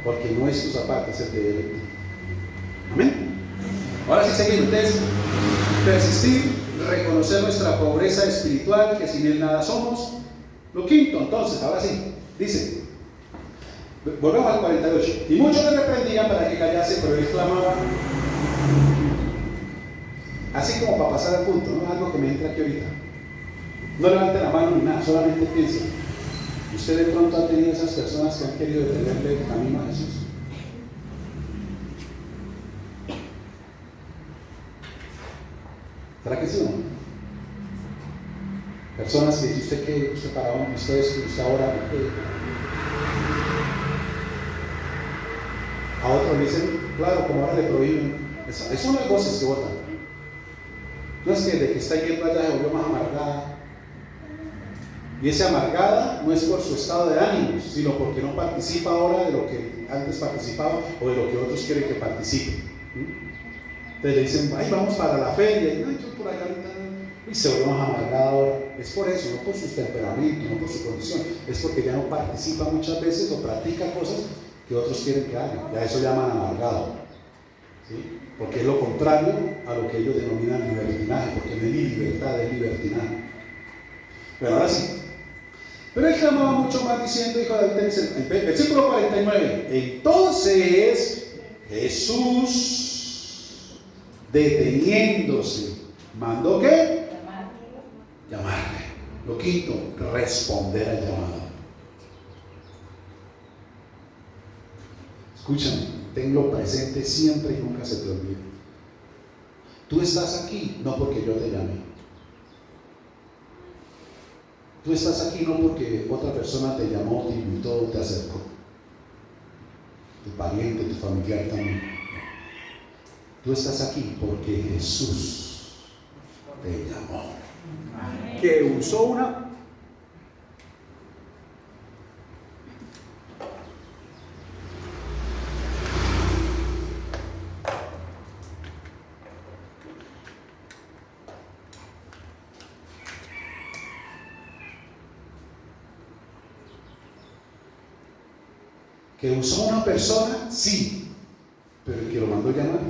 Porque no es tu zapato, es el de él. Amén. Ahora sí seguimos. Entonces, persistir, reconocer nuestra pobreza espiritual, que sin él nada somos. Lo quinto, entonces, ahora sí, dice, volvemos al 48. Y muchos le reprendían para que callase, pero él clamaba. Así como para pasar al punto, ¿no? Algo que me entra aquí ahorita. No levante la mano ni nada, solamente piense. ¿Usted de pronto ha tenido esas personas que han querido detenerle el camino a Jesús? ¿Será que sí o no? Personas que dice usted que usted para dónde, usted ahora a otros le dicen, claro, como ahora le prohíben. Es una de las voces que votan. No es que de que está yendo allá se volvió más amargada. Y esa amargada no es por su estado de ánimo, sino porque no participa ahora de lo que antes participaba o de lo que otros quieren que participe. Entonces le dicen, ay, vamos para la feria, y yo por allá ahorita, y se vuelve más amargada ahora. Es por eso, no por su temperamento, no por su condición, es porque ya no participa muchas veces o practica cosas que otros quieren que hagan. Ya eso llaman amargado, ¿sí? Porque es lo contrario a lo que ellos denominan libertinaje, porque no es ni libertad, es libertinaje. Pero ahora sí. Pero él clamaba mucho más diciendo, hijo de David, versículo 49, entonces Jesús, deteniéndose, mandó ¿qué? Llamarle. Lo quinto, responder al llamado. Escúchame, tenlo presente siempre y nunca se te olvide. Tú estás aquí no porque yo te llamé. Tú estás aquí no porque otra persona te llamó, te invitó, te acercó. Tu pariente, tu familiar también. Tú estás aquí porque Jesús te llamó. Que usó una... ¿Que usó una persona? Sí, pero el que lo mandó llamar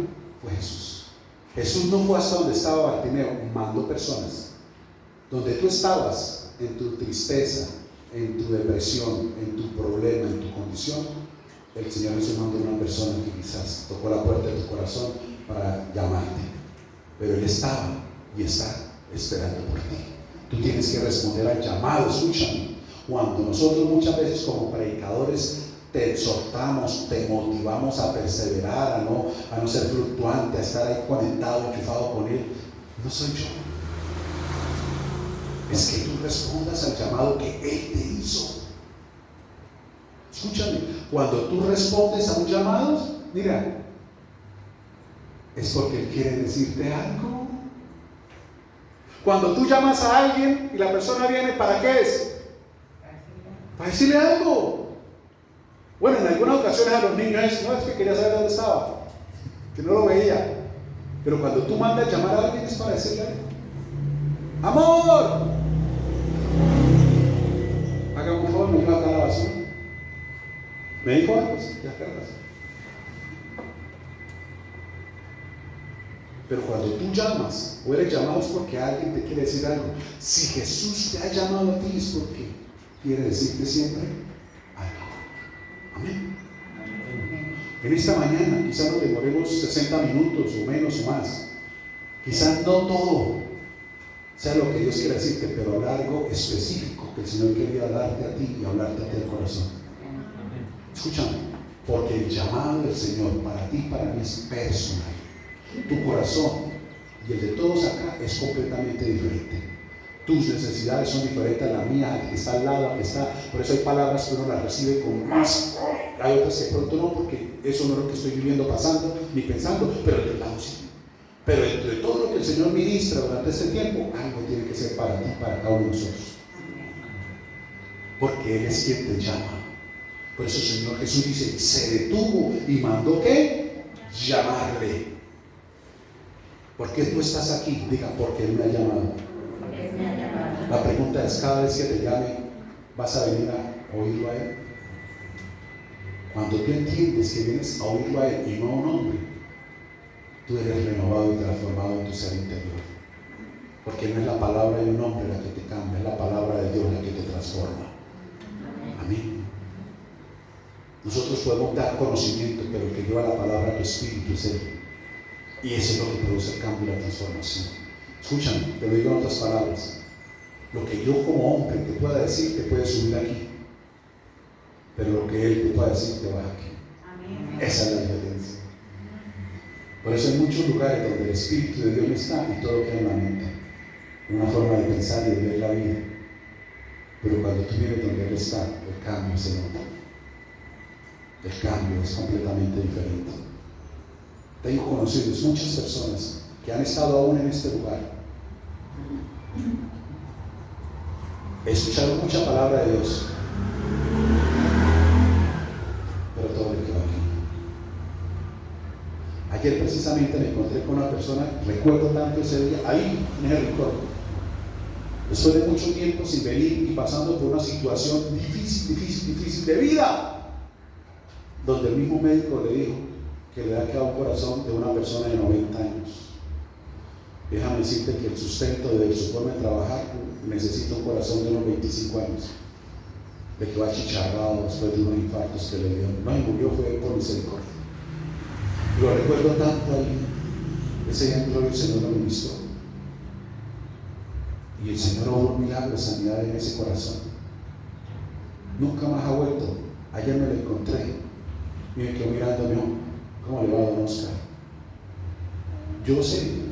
fue Jesús. Jesús no fue hasta donde estaba Bartimeo, mandó personas. Donde tú estabas, en tu tristeza, en tu depresión, en tu problema, en tu condición, el Señor Jesús mandó una persona que quizás tocó la puerta de tu corazón para llamarte, pero Él estaba y está esperando por ti. Tú tienes que responder al llamado. Escúchame, cuando nosotros muchas veces como predicadores te exhortamos, te motivamos a perseverar, a no ser fluctuante, a estar ahí conectado, enchufado con Él, no soy yo. Es que tú respondas al llamado que Él te hizo. Escúchame, cuando tú respondes a un llamado, mira, es porque Él quiere decirte algo. Cuando tú llamas a alguien y la persona viene, ¿para qué es? Para decirle algo. Bueno, en algunas ocasiones a los niños es que quería saber dónde estaba, que no lo veía. Pero cuando tú mandas llamar a alguien es para decirle algo. ¡Amor! Haga por favor, me iba acá a la basura. ¿Me dijo algo? Sí, ya cargas. Pero cuando tú llamas o eres llamado es porque alguien te quiere decir algo. Si Jesús te ha llamado a ti es porque quiere decirte siempre algo. Amén. En esta mañana quizás nos demoremos 60 minutos o menos o más. Quizás no todo sea lo que Dios quiere decirte, pero hablar algo específico que el Señor quería darte a ti y hablarte a ti al corazón. Escúchame, porque el llamado del Señor para ti, para mí es personal. Tu corazón y el de todos acá es completamente diferente. Tus necesidades son diferentes a la mía, al que está al lado, al que está. Por eso hay palabras que uno las recibe con más. Hay otras que pronto no, porque eso no es lo que estoy viviendo, pasando, ni pensando, pero del lado sí. Pero entre todo lo que el Señor ministra durante este tiempo, algo tiene que ser para ti, para cada uno de nosotros. Porque Él es quien te llama. Por eso el Señor Jesús dice, se detuvo y mandó ¿qué? Llamarle. ¿Por qué tú estás aquí? Diga, porque Él me ha llamado. La pregunta es, cada vez que te llame, ¿vas a venir a oírlo a Él? Cuando tú entiendes que vienes a oírlo a Él y no a un hombre, tú eres renovado y transformado en tu ser interior. Porque no es la palabra de un hombre la que te cambia, es la palabra de Dios la que te transforma. Amén. Nosotros podemos dar conocimiento, pero el que lleva la palabra a tu espíritu es Él. Y eso es lo que produce el cambio y la transformación. Escúchame, te lo digo en otras palabras. Lo que yo como hombre te pueda decir, te puede subir aquí. Pero lo que Él te pueda decir, te baja aquí. Amén. Esa es la diferencia. Por eso hay muchos lugares donde el Espíritu de Dios no está y todo queda en la mente. Una forma de pensar y de ver la vida. Pero cuando tú vienes donde Él está, el cambio se nota. El cambio es completamente diferente. Tengo conocidos muchas personas que han estado aún en este lugar. Escucharon mucha palabra de Dios, pero todo le quedó aquí. Ayer precisamente me encontré con una persona, recuerdo tanto ese día, ahí en el rincón. Después de mucho tiempo sin venir y pasando por una situación difícil de vida, donde el mismo médico le dijo que le ha quedado un corazón de una persona de 90 años. Déjame decirte que el sustento de su forma de trabajar necesita un corazón de unos 25 años, de que va achicharrado después de unos infartos que le dio. No, y murió fue por misericordia. Lo recuerdo tanto ahí. Ese día el Señor lo ministró. Y el Señor obró un milagro de sanidad en ese corazón. Nunca más ha vuelto. Ayer me lo encontré. Y me quedó mirándome, ¿cómo le va a don Oscar? Yo sé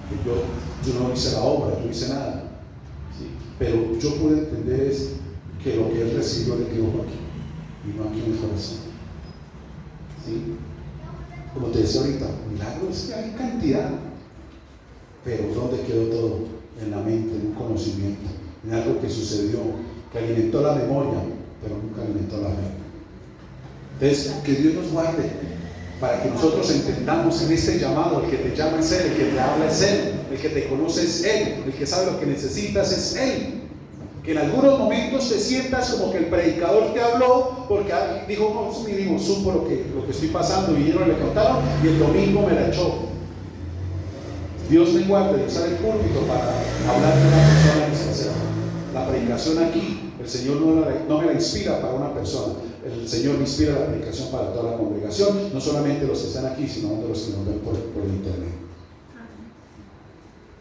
que yo no hice la obra, yo no hice nada. ¿Sí? Pero yo pude entender es que lo que él recibió le quedó aquí y no aquí en el corazón. ¿Sí? Como te decía ahorita, milagros que hay cantidad, pero ¿dónde quedó todo? En la mente, en un conocimiento, en algo que sucedió, que alimentó la memoria, pero nunca alimentó la fe. Entonces, que Dios nos guarde para que nosotros entendamos en este llamado, el que te llama es Él, el que te habla es Él, el que te conoce es Él, el que sabe lo que necesitas es Él. Que en algunos momentos te sientas como que el predicador te habló porque dijo, no, es mínimo, supo lo que estoy pasando, vinieron y le contaron y el domingo me la echó. Dios me guarde de usar el púlpito para hablar de una persona en especial. La predicación aquí, el Señor no me la inspira para una persona, el Señor me inspira la predicación para toda la congregación, no solamente los que están aquí, sino de los que nos ven por el internet.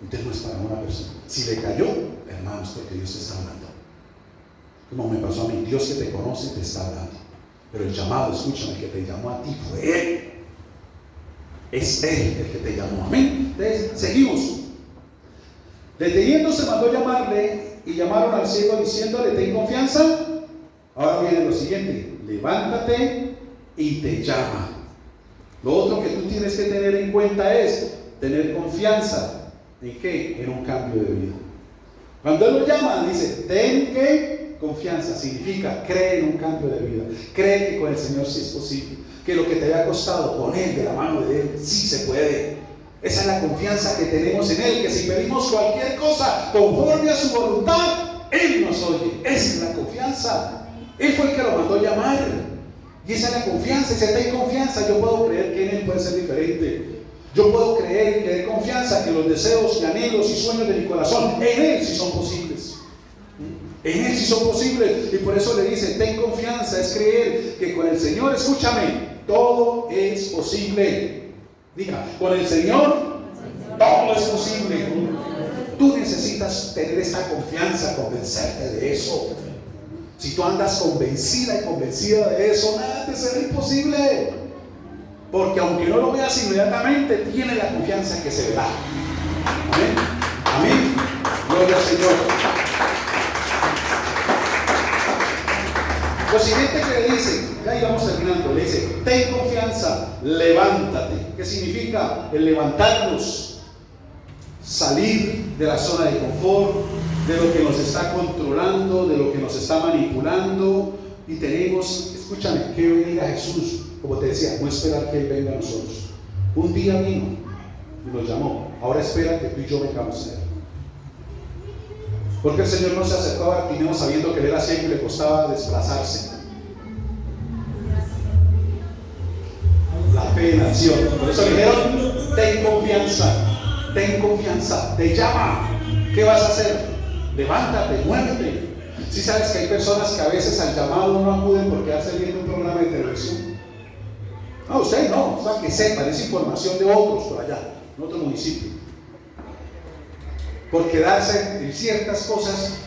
Entonces no es para una persona. Si le cayó, hermanos, porque Dios te está hablando. Como me pasó a mí, Dios que te conoce te está hablando. Pero el llamado, escúchame, el que te llamó a ti fue Él. Es Él el que te llamó. Amén. Entonces, seguimos. Deteniéndose mandó llamarle y llamaron al ciego diciéndole, ten confianza. Ahora viene lo siguiente, levántate y te llama. Lo otro que tú tienes que tener en cuenta es tener confianza. ¿En qué? En un cambio de vida. Cuando Él lo llama, dice, ten que confianza. Significa, cree en un cambio de vida. Cree que con el Señor sí es posible. Que lo que te haya costado, con Él, de la mano de Él, sí se puede. Esa es la confianza que tenemos en Él. Que si pedimos cualquier cosa conforme a su voluntad, Él nos oye. Esa es la confianza. Él fue el que lo mandó llamar. Y esa es la confianza. Y si ten confianza, yo puedo creer que en Él puede ser diferente. Yo puedo creer y tener confianza que los deseos y anhelos y sueños de mi corazón en Él sí son posibles. En Él sí son posibles. Y por eso le dice, ten confianza, es creer que con el Señor, escúchame, todo es posible. Diga, con el Señor todo es posible. Tú necesitas tener esta confianza, convencerte de eso. Si tú andas convencida y convencida de eso, nada te será imposible. Porque aunque no lo veas inmediatamente, tiene la confianza que se verá. Amén. Amén. Gloria al Señor. Lo siguiente que le dice, ya íbamos terminando, le dice, ten confianza, levántate. ¿Qué significa? El levantarnos, salir de la zona de confort, de lo que nos está controlando, de lo que nos está manipulando. Y tenemos, escúchame, que venir a Jesús. Como te decía, no esperar que Él venga a nosotros. Un día vino y nos llamó. Ahora espera que tú y yo vengamos a Él. Porque el Señor no se acercó a Bartimeo sabiendo que Él era ciego y le costaba desplazarse. La fe en acción. Por eso le dijeron, ten confianza, te llama. ¿Qué vas a hacer? Levántate, muévete. Si sabes que hay personas que a veces al llamado no acuden porque quedarse viendo un programa de televisión. No, usted no, o sea, que sepan, es información de otros por allá, en otro municipio. Por quedarse en ciertas cosas,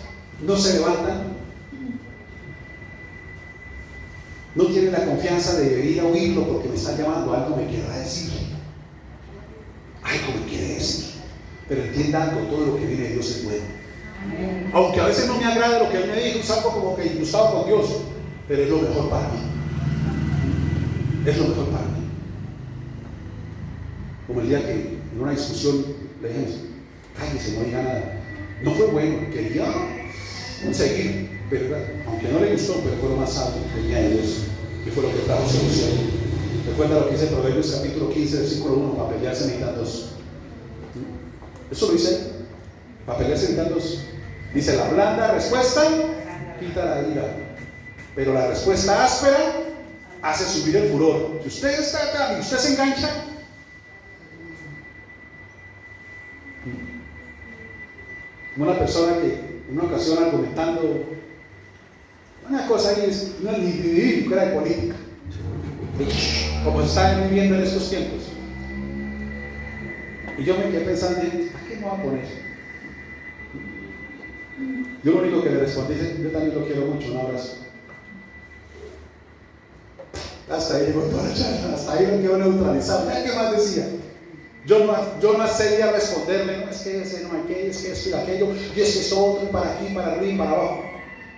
no se levantan, no tienen la confianza de ir a oírlo porque me está llamando, algo me querrá decir, algo me quiere decir, pero entiendan que todo lo que viene de Dios es bueno. Aunque a veces no me agrada lo que Él me dijo, salgo como que disgustado con Dios, pero es lo mejor para mí. Es lo mejor para mí. Como el día que en una discusión le dijimos, cállese, no diga nada. No fue bueno, quería seguir, pero aunque no le gustó, pero fue lo más sabio que tenía de Dios, y fue lo que trajo solución. Recuerda lo que dice Proverbios capítulo 15, versículo 1, para pelearse necesitan dos. Eso lo dice, para pelearse necesitan dos. Dice, la blanda respuesta quita la ira, pero la respuesta áspera hace subir el furor. Si usted está acá y usted se engancha, como una persona que en una ocasión argumentando una cosa ahí, no es ni era de política, como se está viviendo en estos tiempos, y yo me quedé pensando, ¿a qué me voy a poner? Yo lo único que le respondí es, yo también lo quiero mucho, un abrazo. Hasta ahí llegó toda la charla, hasta ahí lo quedó neutralizado. ¿Qué más decía? Yo no accedía a responderle, no, es que ese no aquello, es que esto y aquello, y es que esto otro, y para aquí, para arriba y para abajo.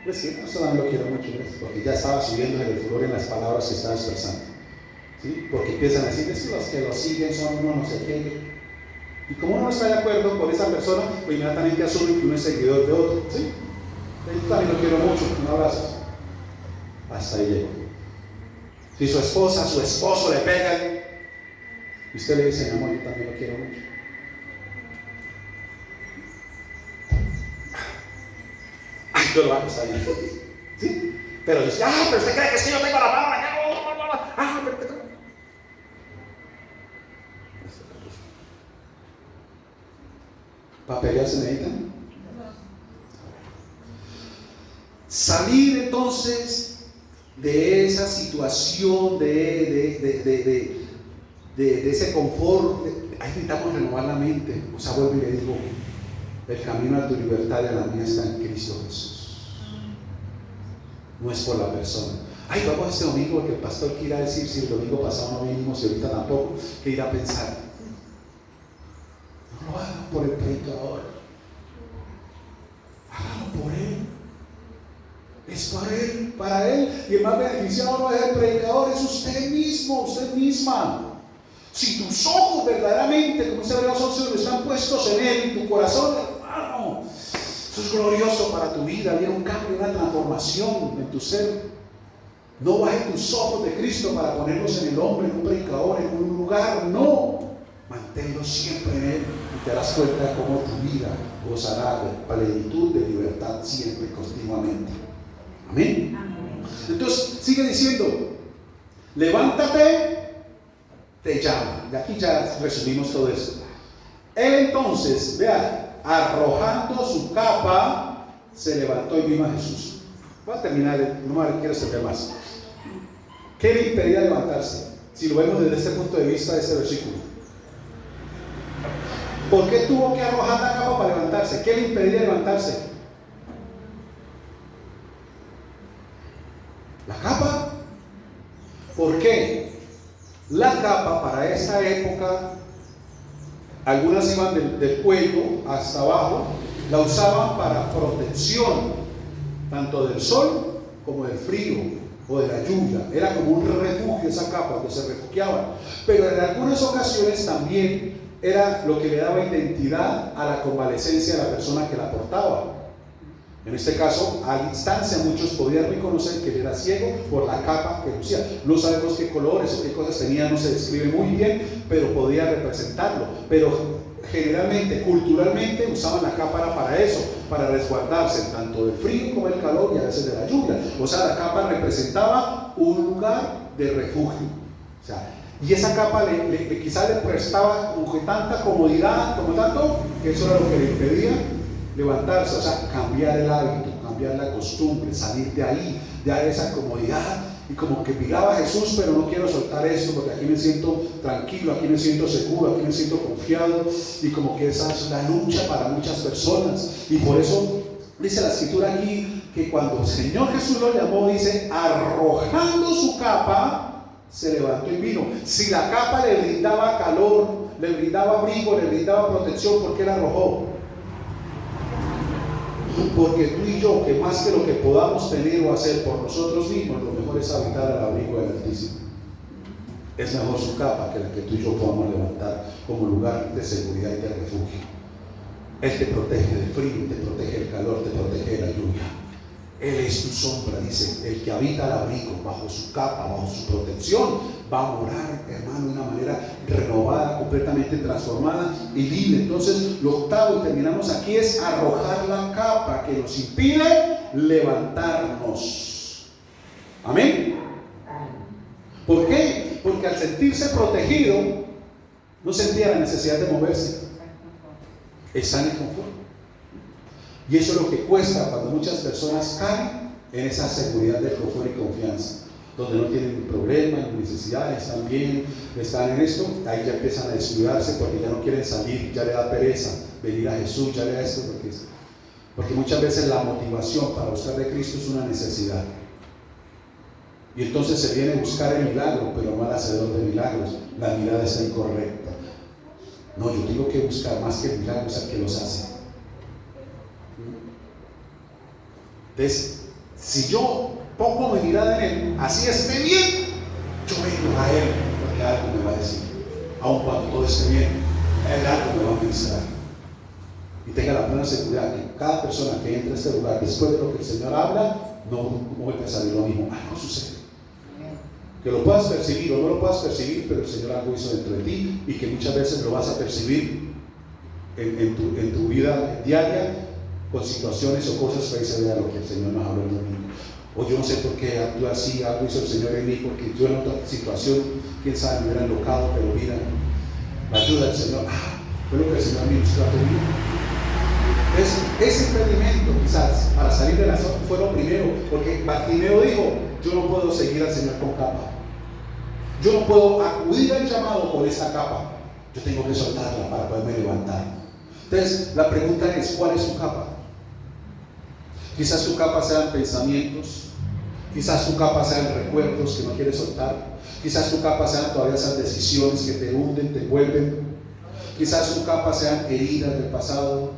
Yo decía, no, eso también lo quiero mucho, porque ya estaba subiendo el furor en las palabras que estaba expresando. ¿Sí? Porque empiezan a decir, es que los que lo siguen son uno no sé qué. Y como uno no está de acuerdo con esa persona, pues inmediatamente asume que uno es seguidor de otro. ¿Sí? Yo también lo quiero mucho, un abrazo. Hasta ahí llegó. Si su esposa, su esposo le pegan, y usted le dice, mi amor, yo también lo quiero mucho. Ay, yo lo hago, está bien. ¿Sí? Pero dice, pero usted cree que es que yo tengo la mano acá. Pero ¿para pelear se necesitan? Salir entonces de esa situación, de ese confort. Ahí necesitamos renovar la mente. O sea, vuelvo y le digo, el camino a tu libertad y a la mía está en Cristo Jesús. No es por la persona. Vamos este domingo porque el pastor que irá a decir si el domingo pasado no vinimos y ahorita tampoco, que irá a pensar. No lo hagan por el predicador, háganlo por él. Es para él, y el más beneficiado no es el predicador, es usted mismo, usted misma. Si tus ojos verdaderamente, como dice Hebreos 11, están puestos en él y tu corazón, hermano, eso es glorioso para tu vida. Viene un cambio, una transformación en tu ser. No bajes tus ojos de Cristo para ponerlos en el hombre, en un predicador, en un lugar, no. Manténlos siempre en él y te das cuenta de cómo tu vida gozará de plenitud, de libertad siempre, continuamente. Amén. Entonces sigue diciendo, levántate, te llama. Y aquí ya resumimos todo eso. Él entonces, vean, arrojando su capa, se levantó y vino a Jesús. Voy a terminar, no me quiero extender más. ¿Qué le impedía levantarse? Si lo vemos desde este punto de vista de ese versículo. ¿Por qué tuvo que arrojar la capa para levantarse? ¿Qué le impedía levantarse? La capa. ¿Por qué? La capa para esta época, algunas iban del cuello hasta abajo, la usaban para protección, tanto del sol como del frío o de la lluvia. Era como un refugio esa capa donde se refugiaban. Pero en algunas ocasiones también era lo que le daba identidad a la convalecencia de la persona que la portaba. En este caso, a distancia muchos podían reconocer que él era ciego por la capa que lucía. No sabemos qué colores o qué cosas tenía, no se describe muy bien, pero podía representarlo. Pero generalmente, culturalmente, usaban la capa para eso, para resguardarse tanto del frío como del calor y a veces de la lluvia. O sea, la capa representaba un lugar de refugio. O sea, y esa capa quizás le prestaba tanta comodidad, como tanto, que eso era lo que le impedía levantarse, o sea, cambiar el hábito, cambiar la costumbre, salir de ahí, de esa comodidad, y como que miraba a Jesús, pero no quiero soltar esto porque aquí me siento tranquilo, aquí me siento seguro, aquí me siento confiado, y como que esa es la lucha para muchas personas. Y por eso dice la escritura aquí que cuando el Señor Jesús lo llamó, dice, arrojando su capa, se levantó y vino. Si la capa le brindaba calor, le brindaba abrigo, le brindaba protección, ¿por qué la arrojó? Porque tú y yo, que más que lo que podamos tener o hacer por nosotros mismos, lo mejor es habitar al abrigo del Altísimo. Es mejor su capa que la que tú y yo podamos levantar como lugar de seguridad y de refugio. Él te protege del frío, te protege del calor, te protege de la lluvia. Él es tu sombra, dice, el que habita al abrigo, bajo su capa, bajo su protección, va a morar, hermano, de una manera renovada, completamente transformada y libre. Entonces, lo octavo, y terminamos aquí, es arrojar la capa que nos impide levantarnos. Amén. ¿Por qué? Porque al sentirse protegido, no sentía la necesidad de moverse. Está en el confort. Y eso es lo que cuesta cuando muchas personas caen en esa seguridad de confort y confianza, donde no tienen problemas, ni necesidades, están bien, están en esto. Ahí ya empiezan a descuidarse porque ya no quieren salir, ya le da pereza venir a Jesús, ya le da esto, porque muchas veces la motivación para buscar de Cristo es una necesidad. Y entonces se viene a buscar el milagro, pero no al hacedor de milagros. La mirada está incorrecta. No, yo tengo que buscar más que milagros al que los hace. Entonces, si yo pongo mi mirada en Él, así esté bien, yo vengo a Él, porque algo me va a decir. Aun cuando todo esté bien, Él algo me va a pensar. Y tenga la plena seguridad que cada persona que entre a este lugar, después de lo que el Señor habla, no vuelve a salir lo mismo. Algo sucede. Que lo puedas percibir o no lo puedas percibir, pero el Señor algo hizo dentro de ti, y que muchas veces lo vas a percibir en tu vida diaria, con situaciones o cosas, pues ahí se vea lo que el Señor nos habló el domingo. O yo no sé por qué actúe así, algo hizo el Señor en mí, porque yo en otra situación, quién sabe, me hubiera enlocado, pero mira, la ayuda del Señor, fue lo que el Señor ministró a tu vida. Entonces, ese impedimento quizás para salir de la zona fue lo primero, porque Bartimeo dijo, yo no puedo seguir al Señor con capa, yo no puedo acudir al llamado por esa capa, yo tengo que soltarla para poderme levantar. Entonces, la pregunta es, ¿cuál es tu capa? Quizás tu capa sean pensamientos, quizás tu capa sean recuerdos que no quieres soltar, quizás tu capa sean todavía esas decisiones que te hunden, te envuelven, quizás tu capa sean heridas del pasado,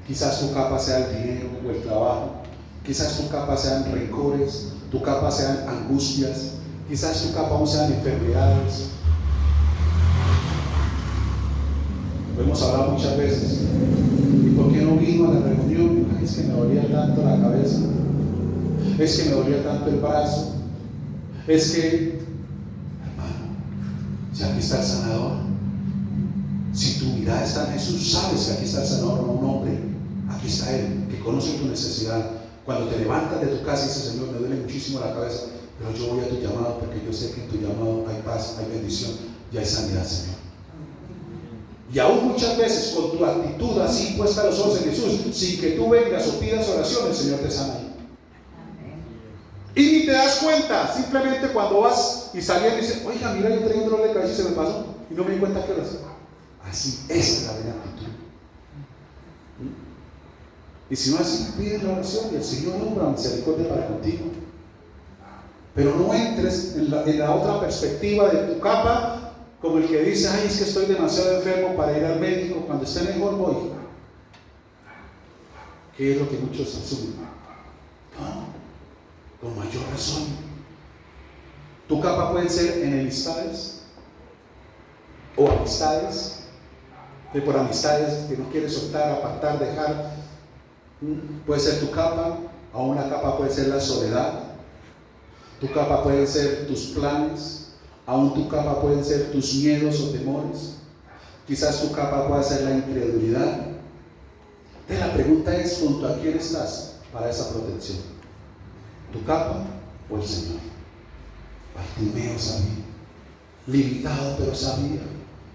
quizás tu capa sea el dinero o el trabajo, quizás tu capa sean rencores, tu capa sean angustias, quizás tu capa aún sean enfermedades. Lo hemos hablado muchas veces. ¿Y por qué no vino a la reunión? Ay, es que me dolía tanto la cabeza, es que me dolía tanto el brazo, es que, hermano, si aquí está el sanador, si tu mirada está en Jesús, sabes que aquí está el sanador, no un hombre, aquí está Él, que conoce tu necesidad. Cuando te levantas de tu casa y dices, Señor, me duele muchísimo la cabeza, pero yo voy a tu llamado porque yo sé que en tu llamado hay paz, hay bendición y hay sanidad, Señor. Y aún muchas veces con tu actitud así puesta los ojos en Jesús, sin que tú vengas o pidas oración, el Señor te sana ahí. Y ni te das cuenta, simplemente cuando vas y saliendo y dices, oiga, mira, yo tenía un dolor de cabeza y se me pasó, y no me di cuenta que lo hacía. Así, esa es la buena actitud. Y si no así, pides la oración y el Señor obra misericordia para contigo. Pero no entres en la otra perspectiva de tu capa, como el que dice, ay, es que estoy demasiado enfermo para ir al médico, cuando esté mejor voy. ¿Qué es lo que muchos asumen? No, con mayor razón. Tu capa puede ser enemistades o amistades, que por amistades que no quieres soltar, apartar, dejar, puede ser tu capa. Aún la capa puede ser la soledad, tu capa pueden ser tus planes, aún tu capa pueden ser tus miedos o temores, quizás tu capa pueda ser la incredulidad. Entonces la pregunta es, ¿junto a quién estás para esa protección? ¿Tu capa o el Señor? Bartimeo sabía, limitado pero sabía,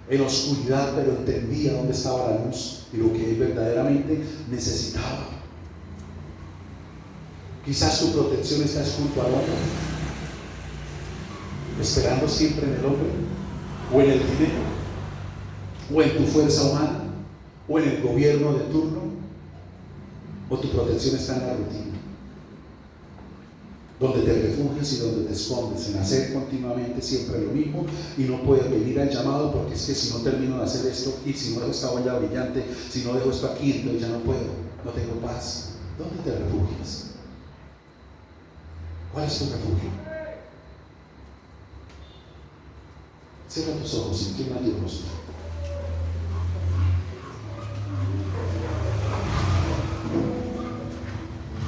en oscuridad pero entendía dónde estaba la luz y lo que él verdaderamente necesitaba. Quizás tu protección está junto al hombre, esperando siempre en el hombre, o en el dinero, o en tu fuerza humana, o en el gobierno de turno, o tu protección está en la rutina, donde te refugias y donde te escondes, en hacer continuamente siempre lo mismo y no puedes venir al llamado porque es que si no termino de hacer esto y si no dejo esta olla brillante, si no dejo esto aquí, entonces ya no puedo, no tengo paz. ¿Dónde te refugias? ¿Cuál es tu refugio? Cierra tus ojos, inclina tu rostro.